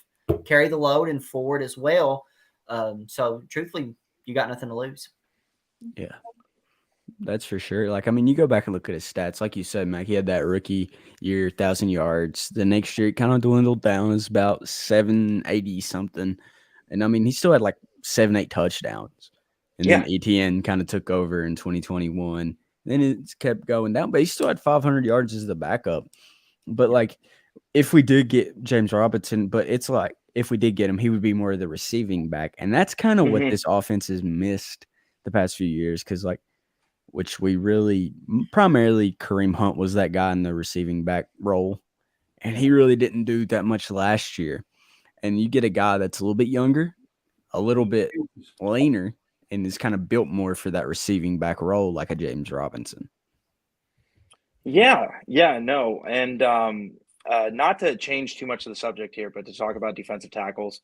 carry the load and forward as well. So truthfully, you got nothing to lose. Yeah. That's for sure. Like, I mean, you go back and look at his stats. Like you said, Mac, he had that rookie year, 1,000 yards. The next year, it kind of dwindled down. It was about 780 something. And I mean, he still had like 7, 8 touchdowns. And then Yeah. ETN kind of took over in 2021. Then it's kept going down, but he still had 500 yards as the backup. But like, if we did get James Robinson, but it's like, if we did get him, he would be more of the receiving back. And that's kind of what Mhm. this offense has missed the past few years. Cause like, which we really primarily Kareem Hunt was that guy in the receiving back role. And he really didn't do that much last year. And you get a guy that's a little bit younger, a little bit leaner, and is kind of built more for that receiving back role, like a James Robinson. Yeah, no, and not to change too much of the subject here, but to talk about defensive tackles,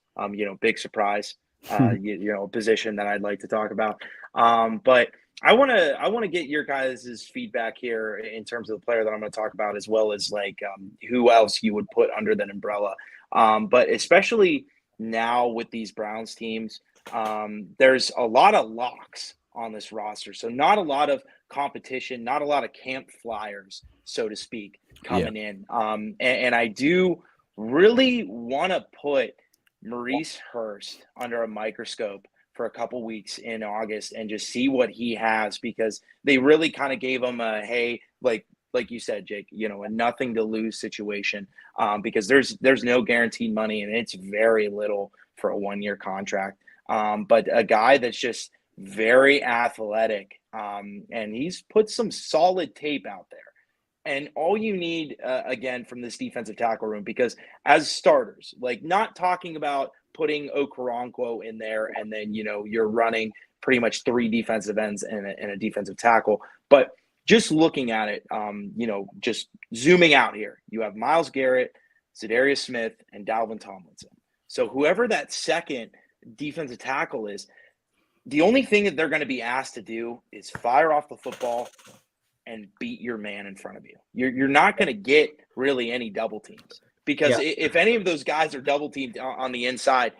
big surprise, a position that I'd like to talk about. But I want to get your guys' feedback here in terms of the player that I'm going to talk about, as well as like who else you would put under that umbrella. But especially now with these Browns teams, there's a lot of locks on this roster, so not a lot of competition, not a lot of camp flyers, so to speak, coming in. And I do really want to put Maurice Hurst under a microscope for a couple weeks in August and just see what he has, because they really kind of gave him a, hey, like you said, Jake, a nothing to lose situation, because there's no guaranteed money, and it's very little for a 1-year contract. But a guy that's just very athletic, and he's put some solid tape out there. And all you need, again, from this defensive tackle room, because as starters, like, not talking about putting Okoronkwo in there and then, you're running pretty much 3 defensive ends and a defensive tackle, but just looking at it, just zooming out here, you have Myles Garrett, Zadarius Smith, and Dalvin Tomlinson. So whoever that second defensive tackle is, the only thing that they're going to be asked to do is fire off the football and beat your man in front of you. You're not going to get really any double teams, because if any of those guys are double teamed on the inside,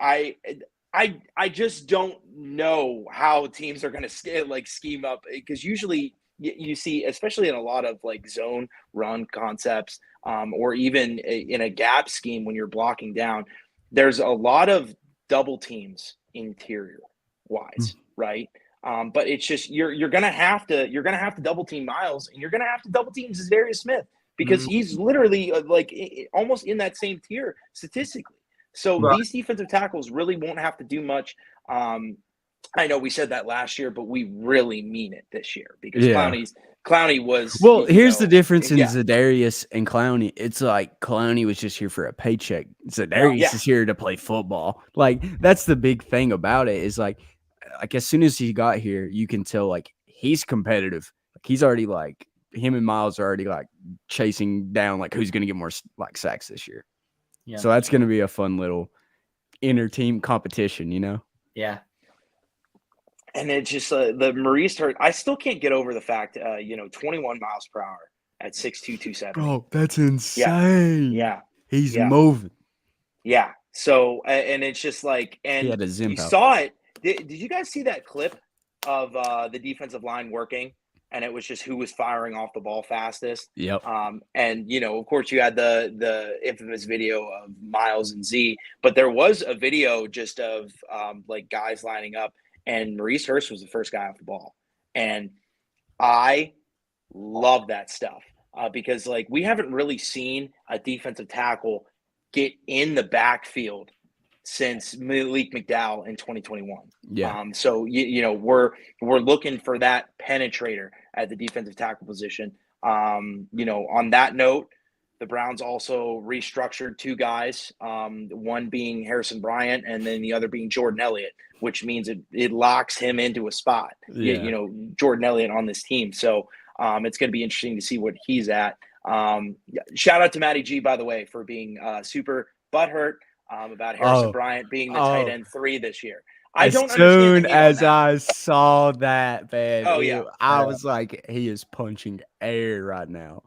I just don't know how teams are going to scheme up, because usually you see, especially in a lot of like zone run concepts, or even in a gap scheme when you're blocking down, there's a lot of double teams interior wise, right? But it's just you're gonna have to double team Miles, and you're gonna have to double team Zadarius Smith, because he's literally almost in that same tier statistically. So these defensive tackles really won't have to do much. I know we said that last year, but we really mean it this year, because Clowney was. Well, here's the difference in Zadarius and Clowney. It's like Clowney was just here for a paycheck. Zadarius is here to play football. Like, that's the big thing about it, is like as soon as he got here, you can tell like he's competitive. Like, he's already like, him and Miles are already like chasing down like who's going to get more like sacks this year. Yeah. So that's going to be a fun little inter team competition, Yeah. And it's just the Maurice Hurst. I still can't get over the fact, 21 miles per hour at 6'2", 270. Bro, that's insane. Yeah. He's moving. Yeah. So, and it's just like, and he had a you saw it. Did you guys see that clip of the defensive line working? And it was just who was firing off the ball fastest. Yep. And of course, you had the infamous video of Miles and Z, but there was a video just of like guys lining up, and Maurice Hurst was the first guy off the ball. And I love that stuff, because like we haven't really seen a defensive tackle get in the backfield since Malik McDowell in 2021. Yeah. So we're looking for that penetrator at the defensive tackle position. On that note, the Browns also restructured 2 guys, one being Harrison Bryant and then the other being Jordan Elliott, which means it locks him into a spot. Yeah. Jordan Elliott on this team. So it's going to be interesting to see what he's at. Shout out to Matty G, by the way, for being super butthurt about Harrison Bryant being the tight end 3 this year. As soon as I saw that, man, I was like, he is punching air right now.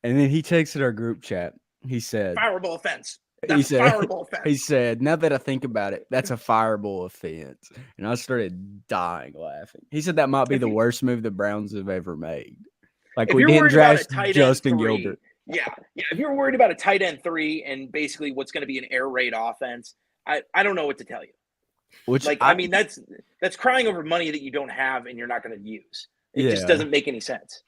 And then he texted our group chat. He said, "Fireable offense." He That's a said, fireable offense. he said, now that I think about it, that's a fireable offense. And I started dying laughing. He said that might be If the you- worst move the Browns have ever made. Like, If we you're didn't worried about a draft tight end Justin 3, Gilbert. yeah. If you're worried about a tight end 3 and basically what's going to be an air raid offense, I don't know what to tell you. Which Like, I mean, that's crying over money that you don't have and you're not going to use. It just Yeah. doesn't make any sense.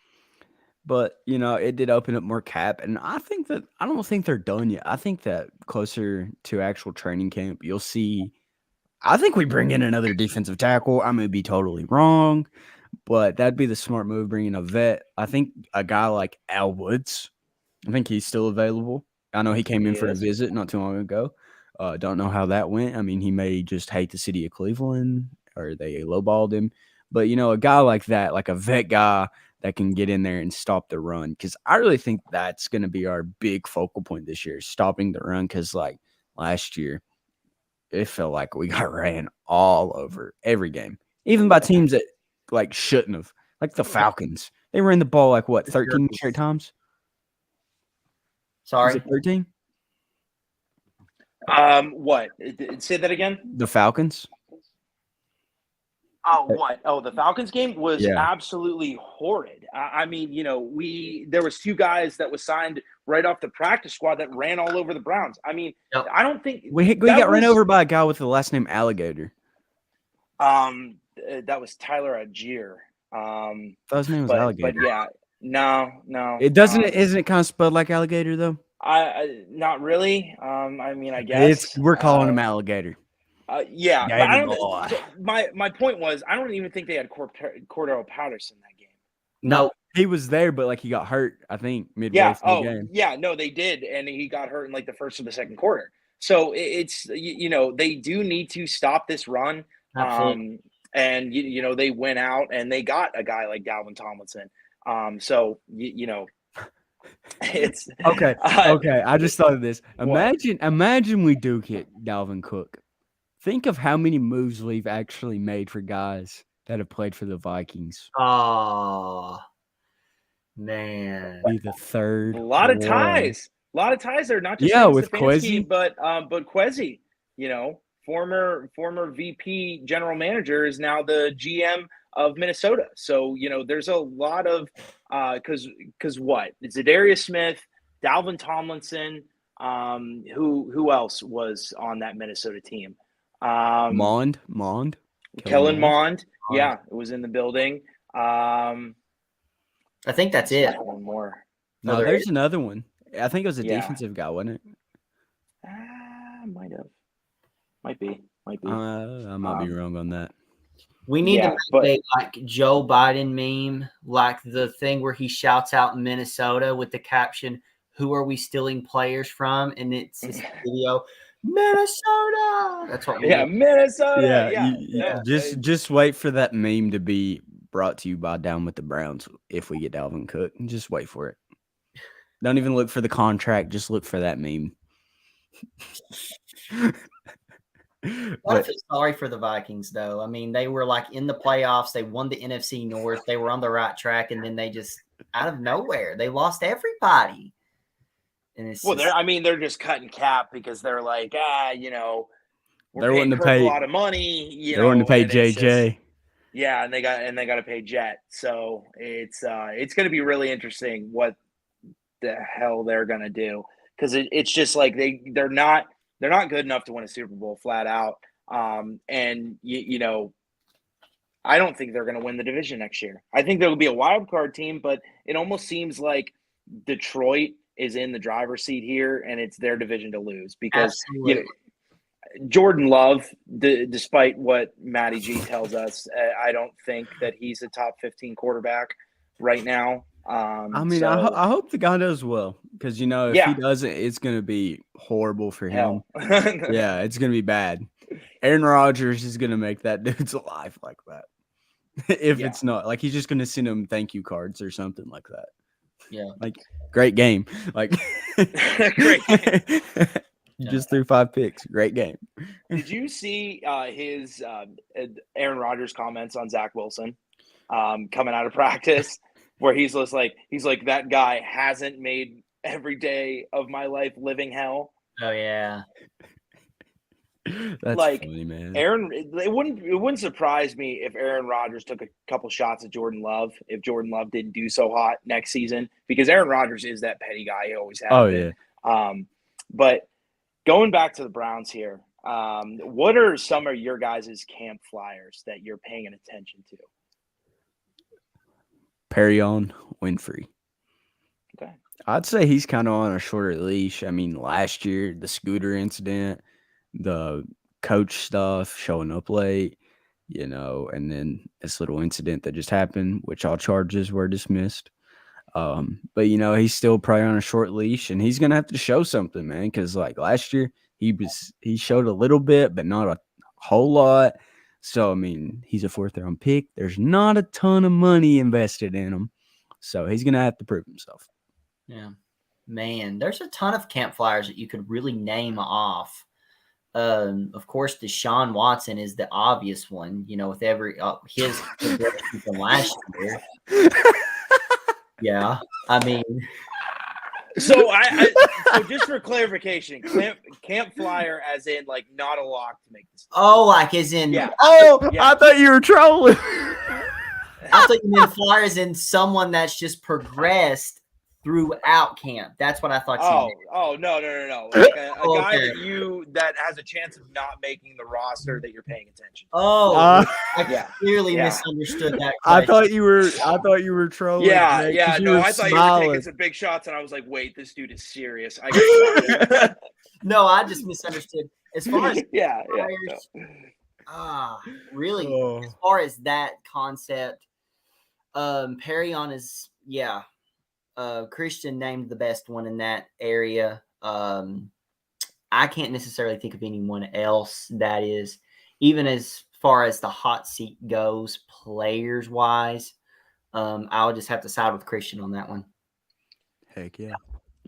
But, it did open up more cap. And I don't think they're done yet. I think that closer to actual training camp, you'll see. I think we bring in another defensive tackle. I may be totally wrong, but that'd be the smart move, bringing a vet. I think a guy like Al Woods, I think he's still available. I know he came in He for a is. visit not too long ago. Don't know how that went. I mean, he may just hate the city of Cleveland or they lowballed him. But, a guy like that, like a vet guy that can get in there and stop the run, because I really think that's going to be our big focal point this year, stopping the run, because, like, last year, it felt like we got ran all over every game, even by teams that, like, shouldn't have. Like the Falcons. They ran the ball, like, what, 13 straight times? Was Sorry. it 13? What? Say that again? The Falcons? Oh, what? Oh, the Falcons game was Yeah. absolutely horrid. I mean, there was 2 guys that was signed right off the practice squad that ran all over the Browns. I mean, Yep. I don't think We got ran over by a guy with the last name Alligator. That was Tyler Agier. I thought his name was But Alligator. yeah, no. It doesn't. Isn't it kind of spelled like alligator though? I not really. I mean, I guess We're calling him Alligator. Yeah, but Gator I don't. boy. So my point was, I don't even think they had Cordell Patterson that game. No. He was there, but like he got hurt. I think midway Yeah. through the game. Yeah. No, they did, and he got hurt in like the first or the second quarter. So it's they do need to stop this run. Absolutely. And they went out and they got a guy like Dalvin Tomlinson. So it's Okay. Okay. I just thought of this. What? Imagine we do get Dalvin Cook. Think of how many moves we've actually made for guys that have played for the Vikings. Oh, man. Be the third. A lot of one. ties. A lot of ties there, not just Yeah, Vince with Stefanski, Kwesi. but Kwesi, former VP general manager is now the GM of Minnesota. So, there's a lot of because what? It's Zadarius Smith, Dalvin Tomlinson, who else was on that Minnesota team? Mond. Kellen Mond. Yeah, it was in the building. I think that's it. One more. No, there there's is. another one. I think it was a Yeah. defensive guy, wasn't it? Might have. Might be. I might be wrong on that. We need Yeah, to but- make a like Joe Biden meme, like the thing where he shouts out Minnesota with the caption, "Who are we stealing players from?" And it's this video, Minnesota. That's what we Yeah, need. Minnesota. Yeah. Just wait for that meme to be brought to you by Down with the Browns if we get Dalvin Cook. Just wait for it. Don't even look for the contract. Just look for that meme. I feel sorry for the Vikings, though. I mean, they were like in the playoffs. They won the NFC North. They were on the right track, and then they just out of nowhere they lost everybody. And it's they're just cutting cap because they're like, we're They're wanting paying to Kirk pay- a lot of money. They're wanting to pay and it's JJ. just- yeah, and they got to pay Jet. So it's going to be really interesting what the hell they're going to do, because it's just like they're not good enough to win a Super Bowl flat out. And I don't think they're going to win the division next year. I think there will be a wild card team, but it almost seems like Detroit is in the driver's seat here, and it's their division to lose because Jordan Love, despite what Matty G tells us, I don't think that he's a top 15 quarterback right now. I mean, I hope the guy does well, because if he doesn't, it's going to be horrible for him. Yeah, it's going to be bad. Aaron Rodgers is going to make that dude's life like that. If it's not, like, he's just going to send him thank you cards or something like that. Yeah. Like, great game. Like, Great game. Just threw 5 picks. Great game. Did you see his Aaron Rodgers comments on Zach Wilson coming out of practice, where he's like that guy hasn't made every day of my life living hell? Oh yeah. That's Like, funny, man. it wouldn't surprise me if Aaron Rodgers took a couple shots at Jordan Love if Jordan Love didn't do so hot next season, because Aaron Rodgers is that petty guy. He always has Oh been. yeah. But going back to the Browns here, what are some of your guys' camp flyers that you're paying attention to? Perrion Winfrey. Okay. I'd say he's kind of on a shorter leash. I mean, last year, the scooter incident, the coach stuff, showing up late, and then this little incident that just happened, which all charges were dismissed. But he's still probably on a short leash, and he's gonna have to show something, man. Because like last year, he showed a little bit, but not a whole lot. So I mean, he's a 4th-round pick. There's not a ton of money invested in him, so he's gonna have to prove himself. Yeah, man, there's a ton of camp flyers that you could really name off. Of course, Deshaun Watson is the obvious one, with every his progression from last year. Yeah, I mean, So so just for clarification, camp flyer as in like not a lock to make this. like as in, Yeah. Oh, Yeah. I thought you were trolling. I thought you meant flyers in someone that's just progressed throughout camp. That's what I thought you meant. No. Like a guy Okay. that has a chance of not making the roster that you're paying attention to. I Yeah. clearly Yeah. misunderstood that I question. thought you were trolling. Yeah, Jake, yeah. 'cause you No, were I thought you were smiling. taking some big shots, and I was like, wait, this dude is serious. I got No, I just misunderstood. As far as yeah. really, Oh. as far as that concept, Perrion is Christian named the best one in that area. I can't necessarily think of anyone else that is, even as far as the hot seat goes, players wise. I'll just have to side with Christian on that one. Heck yeah.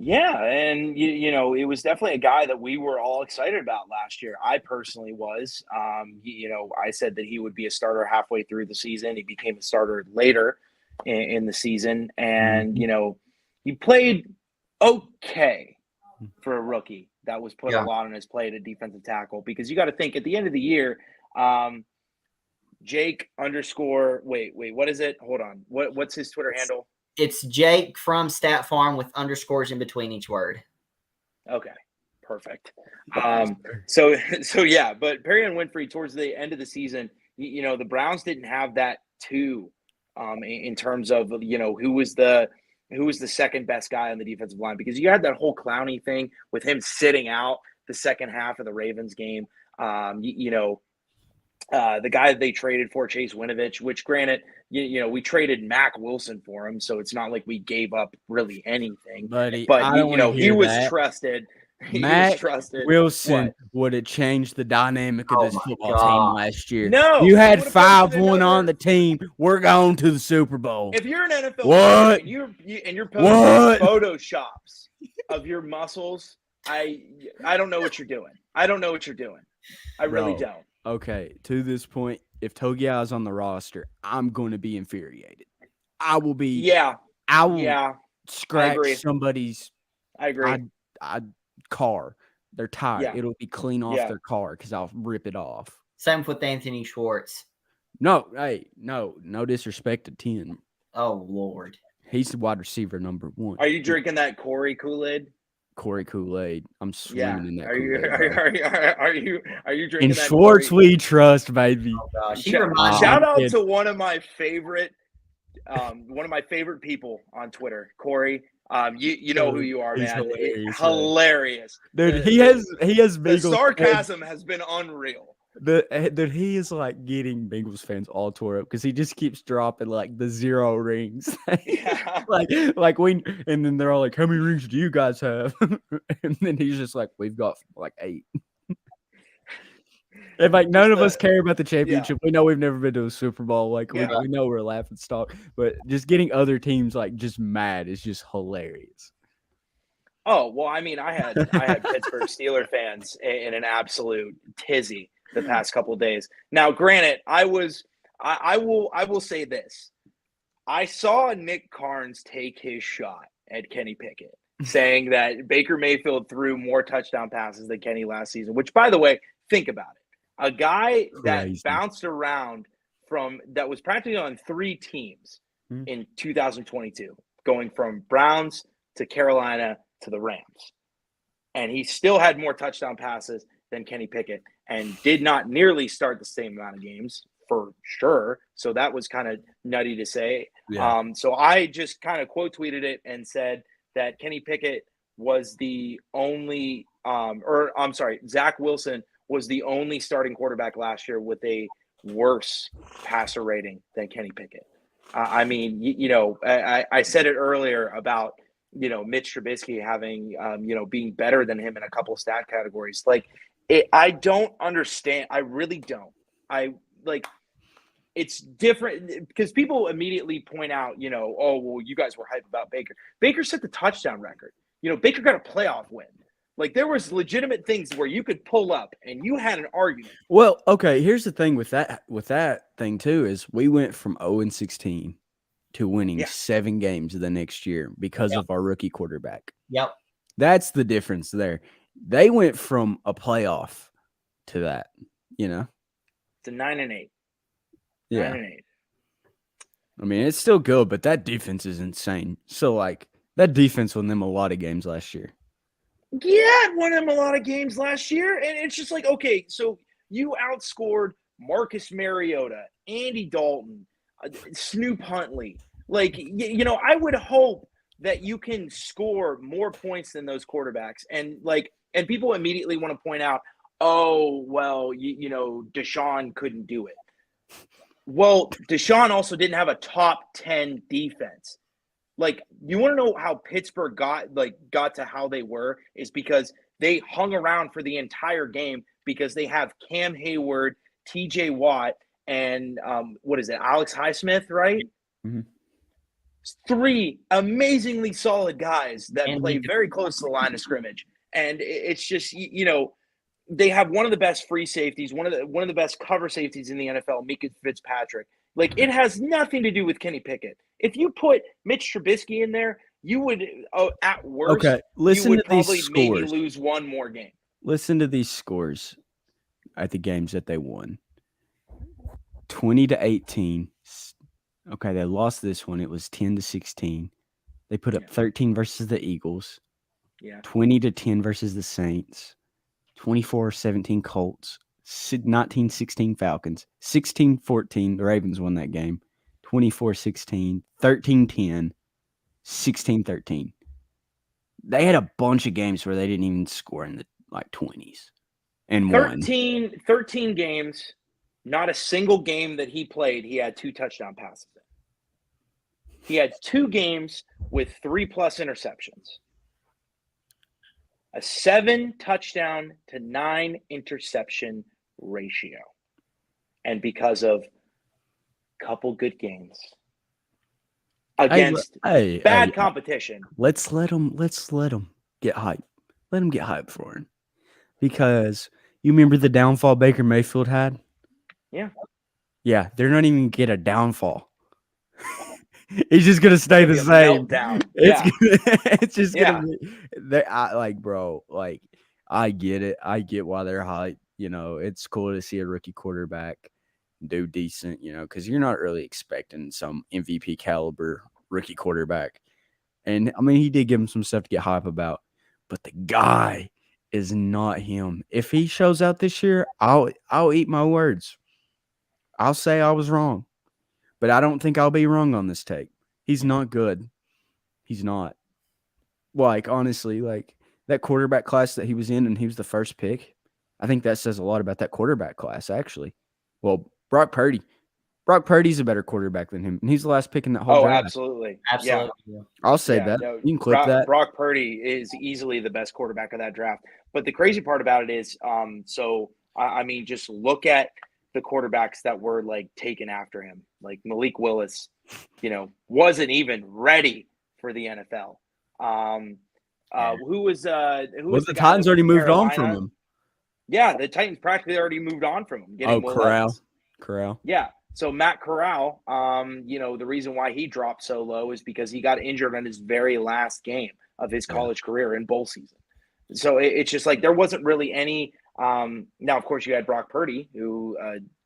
Yeah, and it was definitely a guy that we were all excited about last year. I personally was. I said that he would be a starter halfway through the season. He became a starter later in the season, and he played okay for a rookie. That was put a lot on his plate at defensive tackle, because you got to think at the end of the year, Jake _ wait, what is it? Hold on. What's his Twitter handle? It's Jake from Stat Farm with underscores in between each word. Okay, perfect. So yeah, but Perrion Winfrey towards the end of the season, the Browns didn't have that too, in terms of who was the second best guy on the defensive line, because you had that whole Clowney thing with him sitting out the second half of the Ravens game. The guy that they traded for, Chase Winovich, which granted, we traded Mac Wilson for him, so it's not like we gave up really anything. Buddy, But I don't wanna he hear was that. trusted. He Mac was trusted. Wilson would have changed the dynamic of this my football gosh. team last year. No, You he had would've posted 5-1 on another- the team. We're going to the Super Bowl. If you're an NFL What? player and you're posting What? photoshops of your muscles, I don't know what you're doing. I don't know what you're doing. I really Bro. don't. Okay, to this point, if Togiai is on the roster, I'm going to be infuriated. I will be. Yeah. I will Yeah. scratch agree. somebody's I agree. car, their tire. Yeah. It'll be clean off Yeah. their car because I'll rip it off. Same with Anthony Schwartz. No disrespect to 10. Oh Lord. He's the wide receiver number 1. Are you drinking that Corey Kool-Aid? Corey Kool-Aid. I'm Yeah. swimming in that Are you Kool-Aid. bro. are you drinking In that Schwartz Corey? we trust, baby. Oh gosh. He Shout reminds I'm out kidding. to one of my favorite people on Twitter, Corey. You know who you are, He's man. hilarious, Hilarious. Dude, The- he has the Bengals sarcasm has been unreal. Dude, he is like getting Bengals fans all tore up because he just keeps dropping like the 0 rings. Yeah. like and then they're all like, how many rings do you guys have? And then he's just like, we've got like 8. And like none of us care about the championship. We know we've never been to a Super Bowl. Like we know we're laughing stock, but just getting other teams like just mad is just hilarious. Oh, well, I mean, I had Pittsburgh Steeler fans in an absolute tizzy the past couple of days. Now, granted, I will say this. I saw Nick Carnes take his shot at Kenny Pickett. saying that Baker Mayfield threw more touchdown passes than Kenny last season, which, by the way, think about it. A guy that Crazy. bounced around that was practically on 3 teams in 2022, going from Browns to Carolina to the Rams. And he still had more touchdown passes than Kenny Pickett and did not nearly start the same amount of games for sure. So that was kind of nutty to say. Yeah. So I just kind of quote tweeted it and said that Kenny Pickett was the only, Zach Wilson was the only starting quarterback last year with a worse passer rating than Kenny Pickett. I mean, I said it earlier about, Mitch Trubisky having, being better than him in a couple of stat categories. I don't understand. I really don't. It's different because people immediately point out, oh, well, you guys were hyped about Baker. Baker set the touchdown record. Baker got a playoff win. There was legitimate things where you could pull up and you had an argument. Well, okay, here's the thing with that thing too is we went from 0-16 to winning 7 games the next year because of our rookie quarterback. Yep. That's the difference there. They went from a playoff to that, It's a 9-8. Yeah. 9-8. I mean, it's still good, but that defense is insane. So, that defense won them a lot of games last year. Yeah, it won them a lot of games last year. And it's just okay, so you outscored Marcus Mariota, Andy Dalton, Snoop Huntley. I would hope that you can score more points than those quarterbacks. And people immediately want to point out, oh, well, Deshaun couldn't do it. Well, Deshaun also didn't have a top 10 defense. You want to know how Pittsburgh got to how they were is because they hung around for the entire game because they have Cam Hayward, TJ Watt, and Alex Highsmith, right? Mm-hmm. 3 amazingly solid guys that play very close to the line of scrimmage. And it's just, they have one of the best free safeties, one of the best cover safeties in the NFL, Mika Fitzpatrick. It has nothing to do with Kenny Pickett. If you put Mitch Trubisky in there, you would, at worst, listen you would to these probably scores. maybe lose one more game. Listen to these scores at the games that they won. 20-18. Okay, they lost this one. It was 10-16. They put up 13 versus the Eagles. Yeah. 20-10 versus the Saints. 24-17 Colts. 19-16 Falcons. 16-14 the Ravens won that game. 24-16, 13-10, 16-13. They had a bunch of games where they didn't even score in the 20s and 13 games, not a single game that he played, he had 2 touchdown passes in. He had 2 games with 3+ interceptions. A 7 touchdown to 9 interception ratio. And because of a couple good games against bad competition. Let's let them get hype. Let them get hype for him. Because you remember the downfall Baker Mayfield had? Yeah. Yeah, they're not even going to get a downfall. He's just going to stay the same. It's just going to be I get it. I get why they're hype. It's cool to see a rookie quarterback do decent, because you're not really expecting some MVP caliber rookie quarterback. And I mean, he did give him some stuff to get hype about, but the guy is not him. If he shows out this year, I'll eat my words. I'll say I was wrong, but I don't think I'll be wrong on this take. He's not good. He's not. Honestly, that quarterback class that he was in and he was the first pick, I think that says a lot about that quarterback class, actually. Well, Brock Purdy's a better quarterback than him, and he's the last pick in that whole draft. Absolutely. Yeah. I'll say that. No, you can clip that. Brock Purdy is easily the best quarterback of that draft. But the crazy part about it is, just look at the quarterbacks that were taken after him. Malik Willis, wasn't even ready for the NFL. Who was the Titans already moved on from him? Yeah, the Titans practically already moved on from him. Corral. Yeah. So Matt Corral, the reason why he dropped so low is because he got injured on his very last game of his college career in bowl season. So it's just like there wasn't really any. Now, of course, you had Brock Purdy, who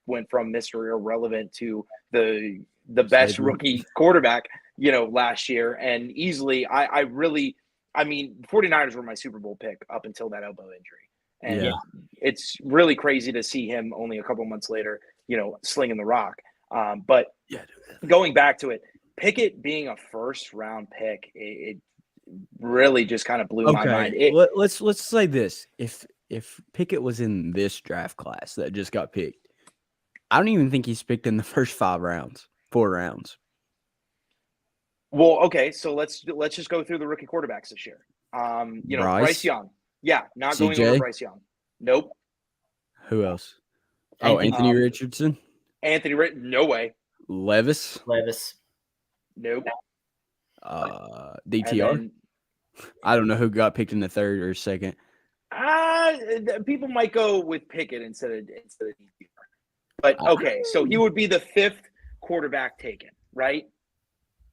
went from Mr. Irrelevant to the best rookie quarterback, last year, and easily. I mean, 49ers were my Super Bowl pick up until that elbow injury, and it's really crazy to see him only a couple months later, slinging the rock. But going back to it, Pickett being a first round pick, it really just kind of blew my mind. Let's say this: if Pickett was in this draft class that just got picked, I don't even think he's picked in the first 4 rounds. Well, okay, so let's just go through the rookie quarterbacks this year. Bryce Young, not going over Bryce Young. Nope. Who else? Anthony Richardson. No way. Levis. Nope. DTR. I don't know who got picked in the third or second. People might go with Pickett instead of DTR. But okay, so he would be the 5th quarterback taken, right?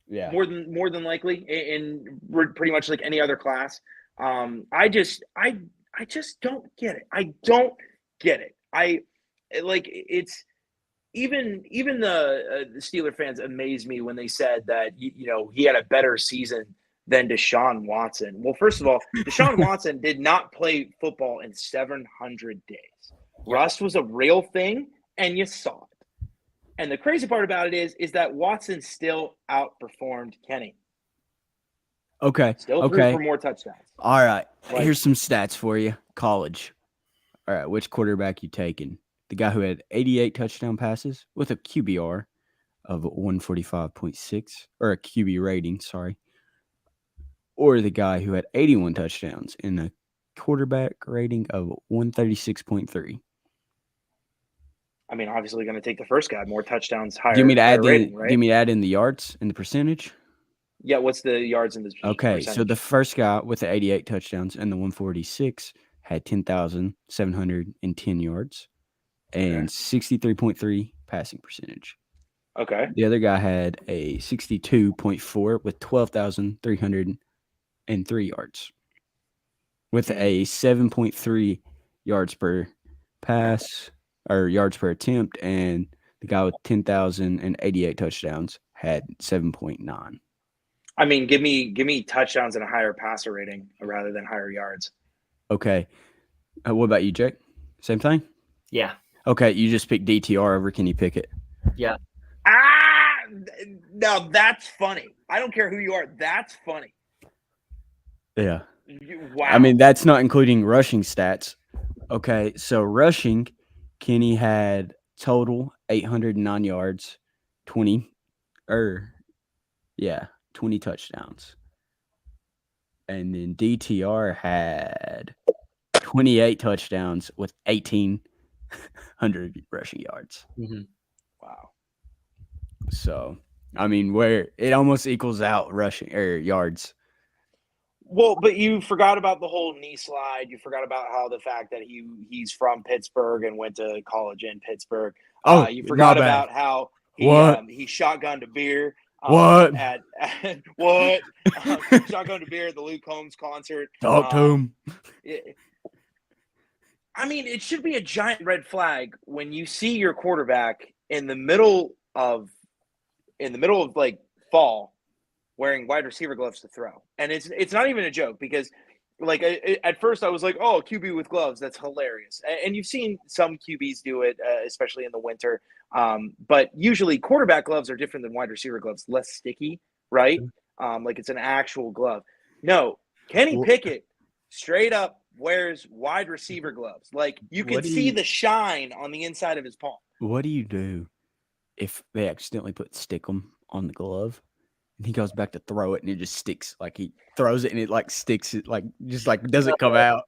Yeah. More than likely in pretty much like any other class. I just don't get it. I don't get it. It's even the Steeler fans amaze me when they said that he had a better season than Deshaun Watson. Well, first of all, Deshaun Watson did not play football in 700 days. Rust was a real thing, and you saw it. And the crazy part about it is that Watson still outperformed Kenny. Okay. Still threw for more touchdowns. All right. Here's some stats for you. College. All right. Which quarterback you taking? The guy who had 88 touchdown passes with a QBR of 145.6, or a QB rating, sorry. Or the guy who had 81 touchdowns in a quarterback rating of 136.3. I mean, obviously going to take the first guy. More touchdowns, higher. Do you want me to add rating, right? Do you want me to add in the yards and the percentage? Yeah, what's the yards in this? Okay, percentage? So the first guy with the 88 touchdowns and the 146 had 10,710 yards and 63.3 passing percentage. Okay. The other guy had a 62.4 with 12,303 yards with a 7.3 yards per pass or yards per attempt, and the guy with 10,088 touchdowns had 7.9. I mean, give me touchdowns and a higher passer rating rather than higher yards. Okay. What about you, Jake? Same thing? Yeah. Okay, you just picked DTR over Kenny Pickett. Yeah. Now that's funny. I don't care who you are. That's funny. Yeah. Wow. I mean, that's not including rushing stats. Okay, so rushing, Kenny had total 809 yards, 20 touchdowns. And then DTR had 28 touchdowns with 1,800 rushing yards. Mm-hmm. Wow. So, I mean, where it almost equals out rushing or yards. Well, but you forgot about the whole knee slide. You forgot about how the fact that he's from Pittsburgh and went to college in Pittsburgh. You forgot about how he shotgunned a beer. What? Shotgunned a beer at the Luke Combs concert. Talk to him. I mean, it should be a giant red flag when you see your quarterback in the middle of like fall wearing wide receiver gloves to throw. And it's not even a joke because like at first I was like, oh, QB with gloves, that's hilarious. And you've seen some QBs do it, especially in the winter. But usually quarterback gloves are different than wide receiver gloves, less sticky, right? Like it's an actual glove. No, Kenny Pickett straight up wears wide receiver gloves. Like you can see the shine on the inside of his palm. What do you do if they accidentally put stickum on the glove and he goes back to throw it and it just sticks? Like he throws it and it like sticks, it like just like doesn't come out.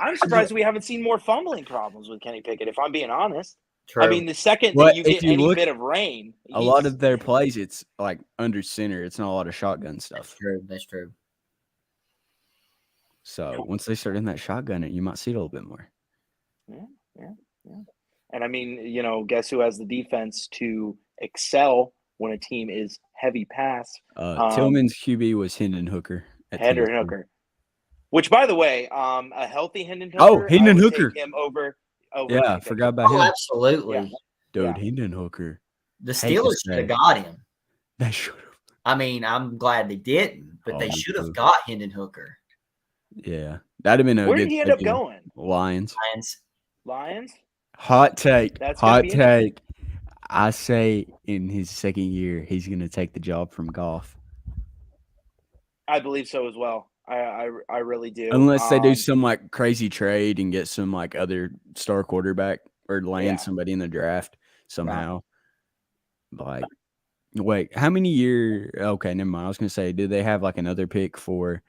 I'm surprised we haven't seen more fumbling problems with Kenny Pickett, if I'm being honest. True. I mean, the second that you get any bit of rain, a lot of their plays, it's like under center. It's not a lot of shotgun stuff. That's true. So once they start in that shotgun, you might see it a little bit more. Yeah. And I mean, guess who has the defense to excel when a team is heavy pass? Tillman's QB was Hendon Hooker at Hendon Tennessee. Hooker. Which, by the way, a healthy Hendon Hooker, Oh, Hendon I would Hooker. take him over. Yeah, I Jacob. forgot about Oh, him. absolutely. Dude, Yeah. Hendon Hooker. The Hate to Steelers should say. have got him. They should have. I mean, I'm glad they didn't, but Oh, they me should have too. got Hendon Hooker. Yeah, that'd have been a Where good did he end up second. going? Lions. Lions? Hot take. That's gonna Hot be interesting. take. I say in his second year, he's going to take the job from Goff. I believe so as well. I really do. Unless they do some like crazy trade and get some like other star quarterback or land Yeah. somebody in the draft somehow. Like, wait, how many year? Okay, never mind. I was going to say, do they have like another pick for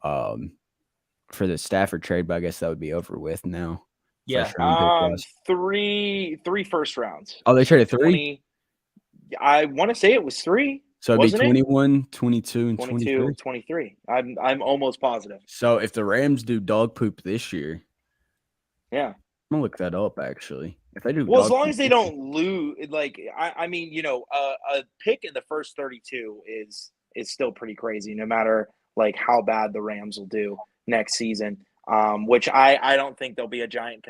the Stafford trade? But I guess that would be over with now. Yeah. First round pick wise. three first rounds. Oh, they traded 3? 20, I want to say it was 3. So it'd wasn't be it? 21, 22, and 22, 23. 23. I'm almost positive. So if the Rams do dog poop this year, Yeah. I'm gonna look that up actually. If they do, Well, as dog long poop as they this year- don't lose, like I mean, a pick in the first 32 is still pretty crazy, no matter like how bad the Rams will do next season. Which I don't think they'll be a giant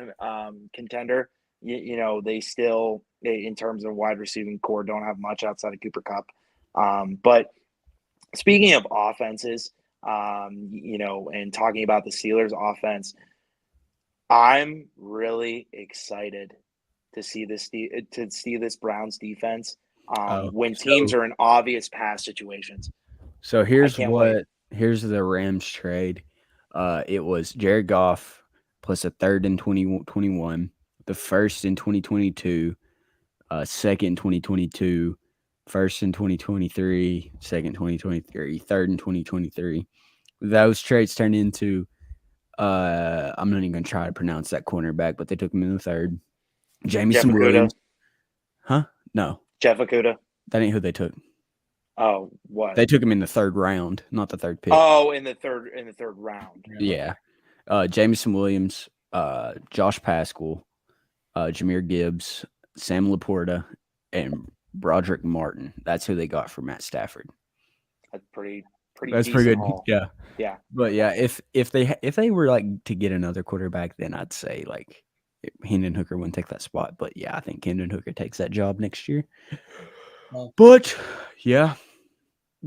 contender. They still, in terms of wide receiving core, don't have much outside of Cooper Kupp. But speaking of offenses, and talking about the Steelers offense, I'm really excited to see this Browns defense when teams are in obvious pass situations. So here's can't wait. here's the Rams trade. It was Jared Goff plus a third in 2021, the first in 2022, second in 2022, first in 2023, second 2023, third in 2023. Those trades turned into I'm not even gonna try to pronounce that cornerback, but they took him in the third. Jamison Jeff Williams. Okuda. Huh? No, Jeff Okuda. that ain't who they took. Oh, what? They took him in the third round, not the third pick. Oh, in the third round. Yeah. Jamison Williams, Josh Pascal, Jameer Gibbs, Sam Laporta, and Broderick Martin. That's who they got for Matt Stafford. That's pretty. That's pretty good. haul. Yeah. Yeah. But yeah, if they were like to get another quarterback, then I'd say like Hendon Hooker wouldn't take that spot. But yeah, I think Hendon Hooker takes that job next year. But yeah.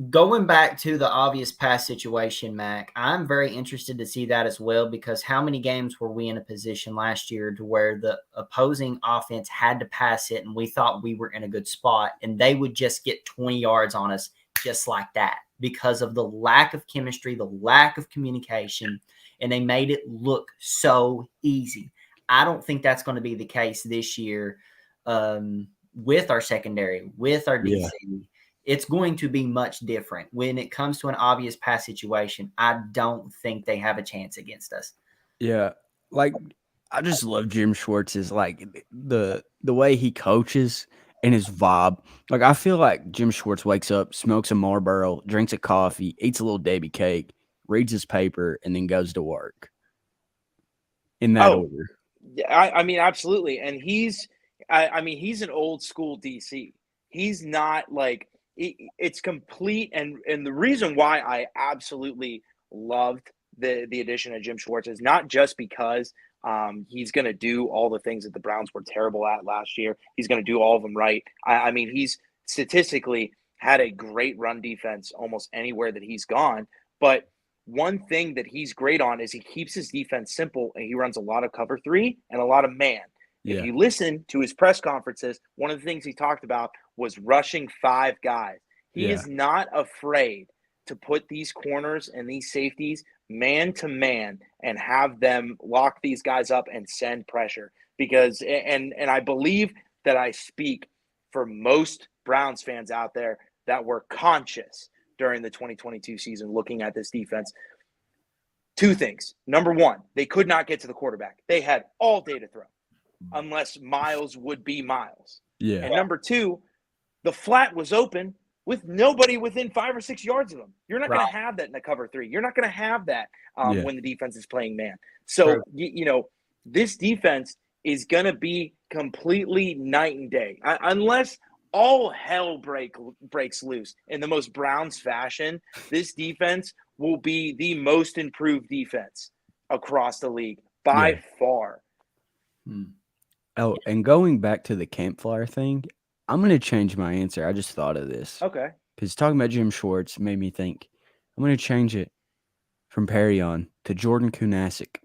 Going back to the obvious pass situation, Mac, I'm very interested to see that as well, because how many games were we in a position last year to where the opposing offense had to pass it and we thought we were in a good spot and they would just get 20 yards on us just like that because of the lack of chemistry, the lack of communication, and they made it look so easy. I don't think that's going to be the case this year with our secondary, with our DC. Yeah. It's going to be much different. When it comes to an obvious pass situation, I don't think they have a chance against us. Yeah. Like, I just love Jim Schwartz's, like, the way he coaches and his vibe. Like, I feel like Jim Schwartz wakes up, smokes a Marlboro, drinks a coffee, eats a little Davy cake, reads his paper, and then goes to work. In that order. I mean, absolutely. And he's an old school DC. He's not like, it's complete. And the reason why I absolutely loved the addition of Jim Schwartz is not just because he's going to do all the things that the Browns were terrible at last year. He's going to do all of them right. I mean, he's statistically had a great run defense almost anywhere that he's gone. But one thing that he's great on is he keeps his defense simple, and he runs a lot of cover 3 and a lot of man. Yeah. If you listen to his press conferences, one of the things he talked about was rushing 5 guys. He is not afraid to put these corners and these safeties man to man and have them lock these guys up and send pressure. Because and I believe that I speak for most Browns fans out there that were conscious during the 2022 season looking at this defense. 2 things. Number 1, they could not get to the quarterback. They had all day to throw unless Miles would be Miles. Yeah. And number 2, the flat was open with nobody within 5 or 6 yards of them. You're not going to have that in the cover 3. You're not going to have that when the defense is playing man. So, this defense is going to be completely night and day. Unless all hell breaks loose in the most Browns fashion, this defense will be the most improved defense across the league by far. Oh, and going back to the campfire thing, I'm going to change my answer. I just thought of this. Okay. Because talking about Jim Schwartz made me think I'm going to change it from Perry on to Jordan Kunasik.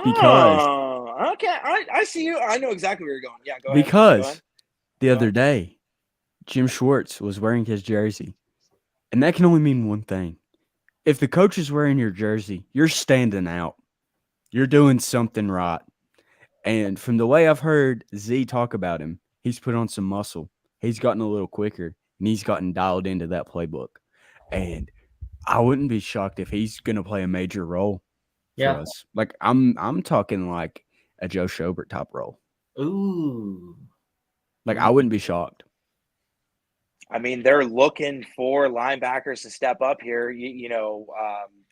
Because okay, I see you. I know exactly where you're going. Yeah, go ahead. Because the other day, Jim Schwartz was wearing his jersey. And that can only mean one thing. If the coach is wearing your jersey, you're standing out. You're doing something right. And from the way I've heard Z talk about him, he's put on some muscle. He's gotten a little quicker, and he's gotten dialed into that playbook. And I wouldn't be shocked if he's going to play a major role for us. Like I'm talking like a Joe Schobert type role. Ooh. Like I wouldn't be shocked. I mean, they're looking for linebackers to step up here.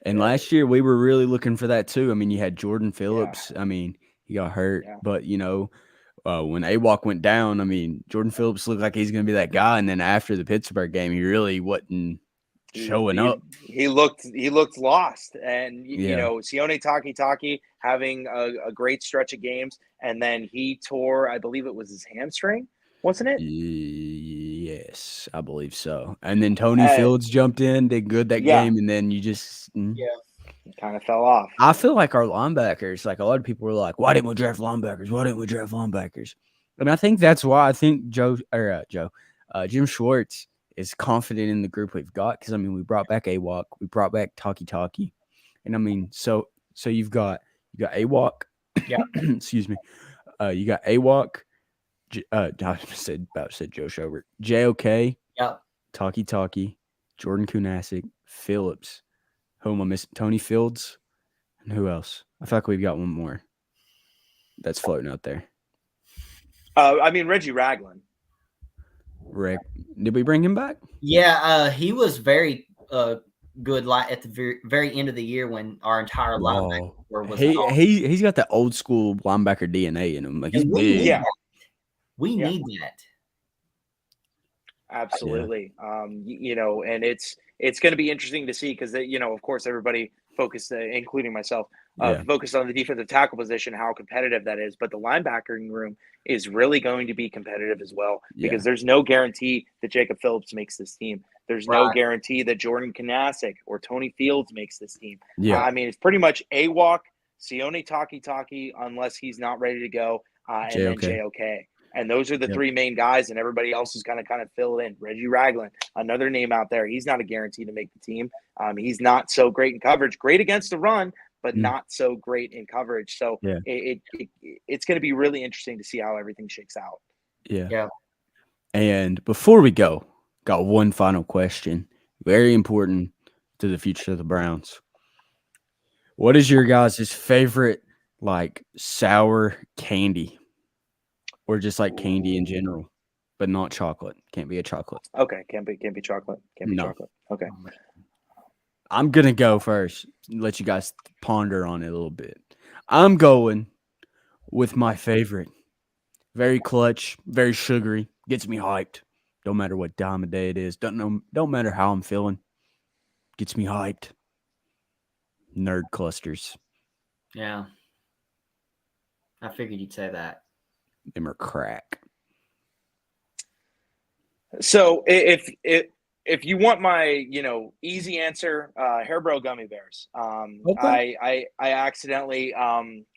And last year we were really looking for that too. I mean, you had Jordan Phillips. I mean, he got hurt, but when AWOC went down, I mean, Jordan Phillips looked like he's going to be that guy. And then after the Pittsburgh game, he really wasn't showing up. He looked lost. And, Sione Takitaki having a great stretch of games. And then he tore, I believe it was his hamstring, wasn't it? Yes, I believe so. And then Tony Fields jumped in, did good that game. And then you just kind of fell off. I feel like our linebackers, like a lot of people were like, why didn't we draft linebackers? Why didn't we draft linebackers? And I think that's why I think Jim Schwartz is confident in the group we've got. Because, I mean, we brought back AWOC. We brought back Taki. And, I mean, so you've got AWOC. Yeah. Excuse me. You got AWOC. I said Joe Schobert. JOK. Yeah. Taki. Jordan Kunasik. Phillips. Who am I missing? Tony Fields. And who else? I feel like we've got one more that's floating out there. I mean, Reggie Ragland. Did we bring him back? Yeah, he was very good at the very end of the year when our entire linebacker was he's got that old school linebacker DNA in him. Like he's big. We need that. Absolutely. And it's going to be interesting to see because, of course, everybody focused, including myself, focused on the defensive tackle position, how competitive that is. But the linebacking room is really going to be competitive as well because there's no guarantee that Jacob Phillips makes this team. There's no guarantee that Jordan Kunasik or Tony Fields makes this team. I mean, it's pretty much AWOC, Sione Taki, unless he's not ready to go, and then JOK. And those are the three main guys, and everybody else is going to kind of fill in. Reggie Ragland, another name out there. He's not a guarantee to make the team. He's not so great in coverage. Great against the run, but not so great in coverage. So it's going to be really interesting to see how everything shakes out. Yeah. And before we go, got one final question. Very important to the future of the Browns. What is your guys' favorite, like, sour candy? Or just like candy in general, but not chocolate. Can't be a chocolate. Okay, can't be chocolate. Can't be chocolate. Okay. I'm gonna go first. Let you guys ponder on it a little bit. I'm going with my favorite. Very clutch, very sugary. Gets me hyped. Don't matter what time of day it is. Don't matter how I'm feeling. Gets me hyped. Nerd clusters. Yeah. I figured you'd say that. Them are crack. So if you want my easy answer, Hairbro gummy bears. I accidentally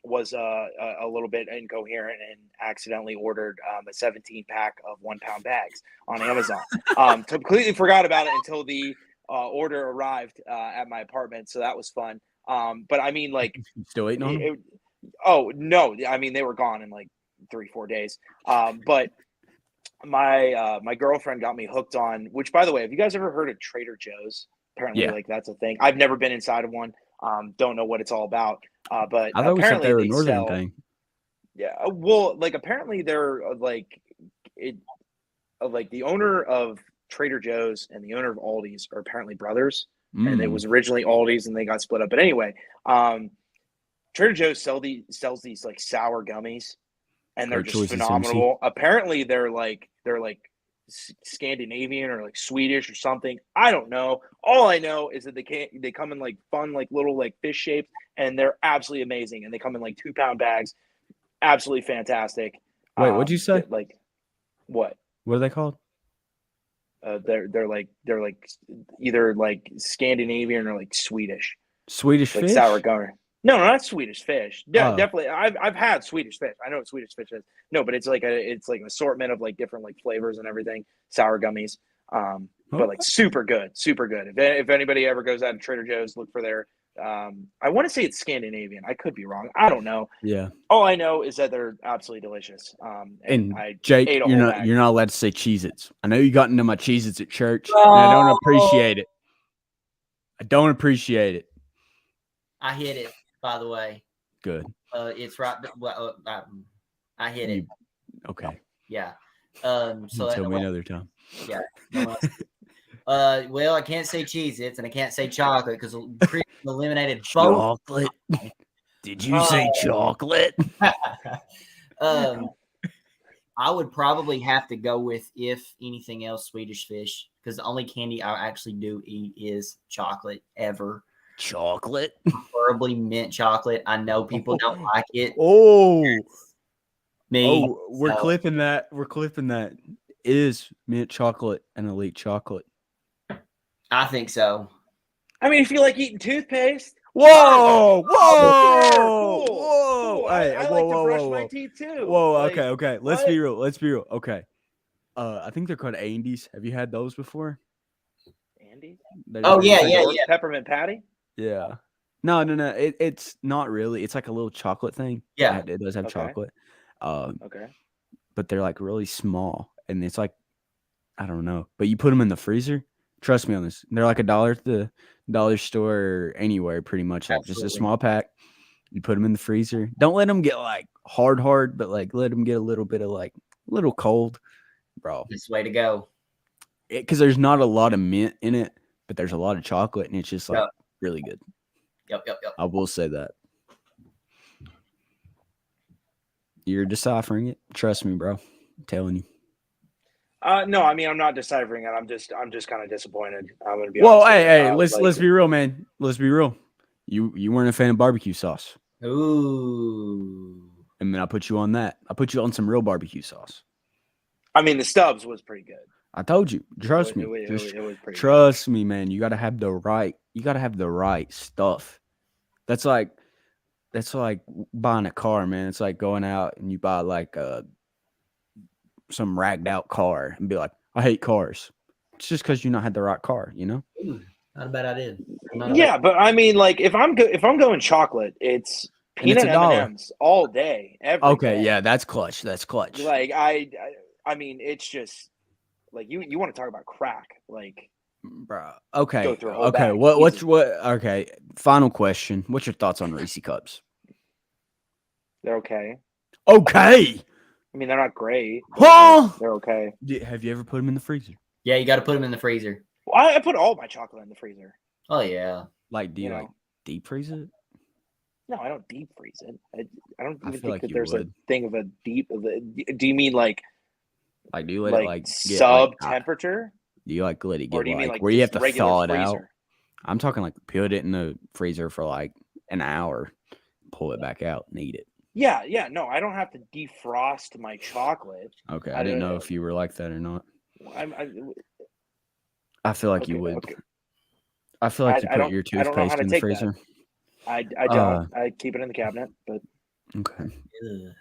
was a little bit incoherent and accidentally ordered a 17-pack of 1-pound bags on Amazon. Completely forgot about it until the order arrived at my apartment, so that was fun. But I mean, like, still eating on them? Oh no! I mean, they were gone in like 3-4 days. But my girlfriend got me hooked on, which, by the way, have you guys ever heard of Trader Joe's? Apparently, like, that's a thing. I've never been inside of one. Don't know what it's all about. But I thought apparently they were a northern thing. Yeah. Well, like, apparently they're like the owner of Trader Joe's and the owner of Aldi's are apparently brothers. And it was originally Aldi's and they got split up. But anyway, Trader Joe's sells these like sour gummies, and they're Great just choices, MC. phenomenal. Apparently, they're like Scandinavian or like Swedish or something. I don't know. All I know is that they come in like fun like little like fish shapes, and they're absolutely amazing. And they come in like 2-pound bags, absolutely fantastic. Wait, what'd you say? Like what? What are they called? They're like either like Scandinavian or like Swedish. Swedish Like fish? sour gummy. No, not Swedish fish. Oh. Definitely. I've had Swedish fish. I know what Swedish fish is. No, but it's like an assortment of like different like flavors and everything. Sour gummies. But like super good, super good. If anybody ever goes out to Trader Joe's, look for their. I want to say it's Scandinavian. I could be wrong. I don't know. Yeah. All I know is that they're absolutely delicious. And I Jake, ate a you're whole not bag. you're not allowed to say Cheez-Its. I know you got into my Cheez-Its at church, and I don't appreciate it. I don't appreciate it. I hit it, by the way. Good. It's right. Well, I hit it. Okay. Yeah. So So tell me another time. Yeah. Well, I can't say Cheez-Its and I can't say chocolate because Chris eliminated both. Chocolate. Did you say chocolate? I would probably have to go with, if anything else, Swedish fish, because the only candy I actually do eat is chocolate ever. Chocolate. Preferably mint chocolate. I know people don't like it. Oh, Me. oh, we're clipping that. We're clipping that. Is mint chocolate an elite chocolate? I think so. I mean, if you like eating toothpaste. Whoa! Cool. Whoa! Hey, I whoa, like to whoa, brush whoa, my whoa. teeth too. Whoa, Like, okay. Let's what? be real. Okay. I think they're called Andes. Have you had those before? Andy? Oh, yeah, Like yeah, a yeah. Peppermint patty? Yeah. No. It's not really. It's like a little chocolate thing. Yeah. It does have Okay. chocolate. Okay. But they're like really small, and it's like, I don't know. But you put them in the freezer. Trust me on this. They're like $1 at the dollar store or anywhere, pretty much. Like just a Absolutely. small pack. You put them in the freezer. Don't let them get like hard, but like let them get a little bit of like a little cold, bro. This way to go. Because there's not a lot of mint in it, but there's a lot of chocolate, and it's just like really good. Yep. I will say that. You're deciphering it. Trust me, bro. I'm telling you. No, I mean I'm not deciphering it. I'm just kind of disappointed. I'm gonna be Well, honest. hey, let's be real, man. Let's be real. You weren't a fan of barbecue sauce. Ooh. And then I put you on that. I put you on some real barbecue sauce. I mean the Stubbs was pretty good. I told you. Trust me. It was pretty Trust me, man. You gotta have the right stuff. That's like buying a car, man. It's like going out and you buy like some ragged out car and be like, I hate cars. It's just because you not had the right car, you know? Ooh, not a bad idea. Yeah, but I mean, like if I'm going chocolate, it's peanut M&Ms all day. Every day. Yeah, that's clutch. Like I mean, it's just like you want to talk about crack, like, bro. Okay, go through a whole okay. bag, What? easy. Okay. Final question. What's your thoughts on Reese cups? They're okay. Okay. I mean, they're not great. Huh? They're okay. Have you ever put them in the freezer? Yeah, you got to put them in the freezer. Well, I put all my chocolate in the freezer. Oh yeah. Like, do you You like know. deep freeze it? No, I don't deep freeze it. I don't I even feel think like that you there's would. a thing of a deep. Do you mean like Like, do you let it like get, sub like, temperature? do you like let it get Or do you mean like where you have just to regular thaw it out? freezer? I'm talking like put it in the freezer for like an hour, pull it back out, and eat it. Yeah. No, I don't have to defrost my chocolate. Okay, I didn't know if you were like that or not. I feel like you would. Okay. I feel like you I put don't- your I don't know how toothpaste to in the take that. freezer. I don't. I keep it in the cabinet, but Okay. Ugh.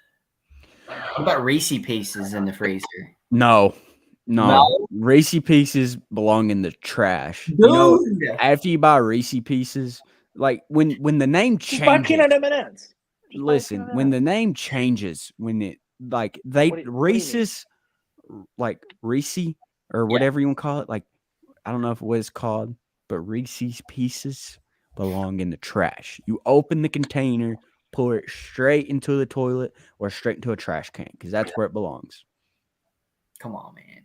What about Reese Pieces in the freezer? No. No? Reese Pieces belong in the trash. You know, Dude! after you buy Reese Pieces, like when the name just buy changes. peanut M&Ms. Listen, when the name changes, when it like they What do you mean? Reese's, like Reese or whatever you want to call it, like I don't know if what it's called, but Reese's Pieces belong in the trash. You open the container, pour it straight into the toilet or straight into a trash can because that's where it belongs. Come on, man.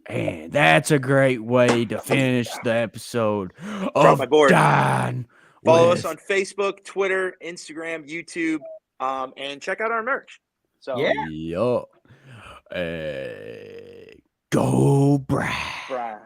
And that's a great way to finish the episode Drop of my board. Dan Follow us on Facebook, Twitter, Instagram, YouTube, and check out our merch. So Yeah. Yo. Go Brad. Brad.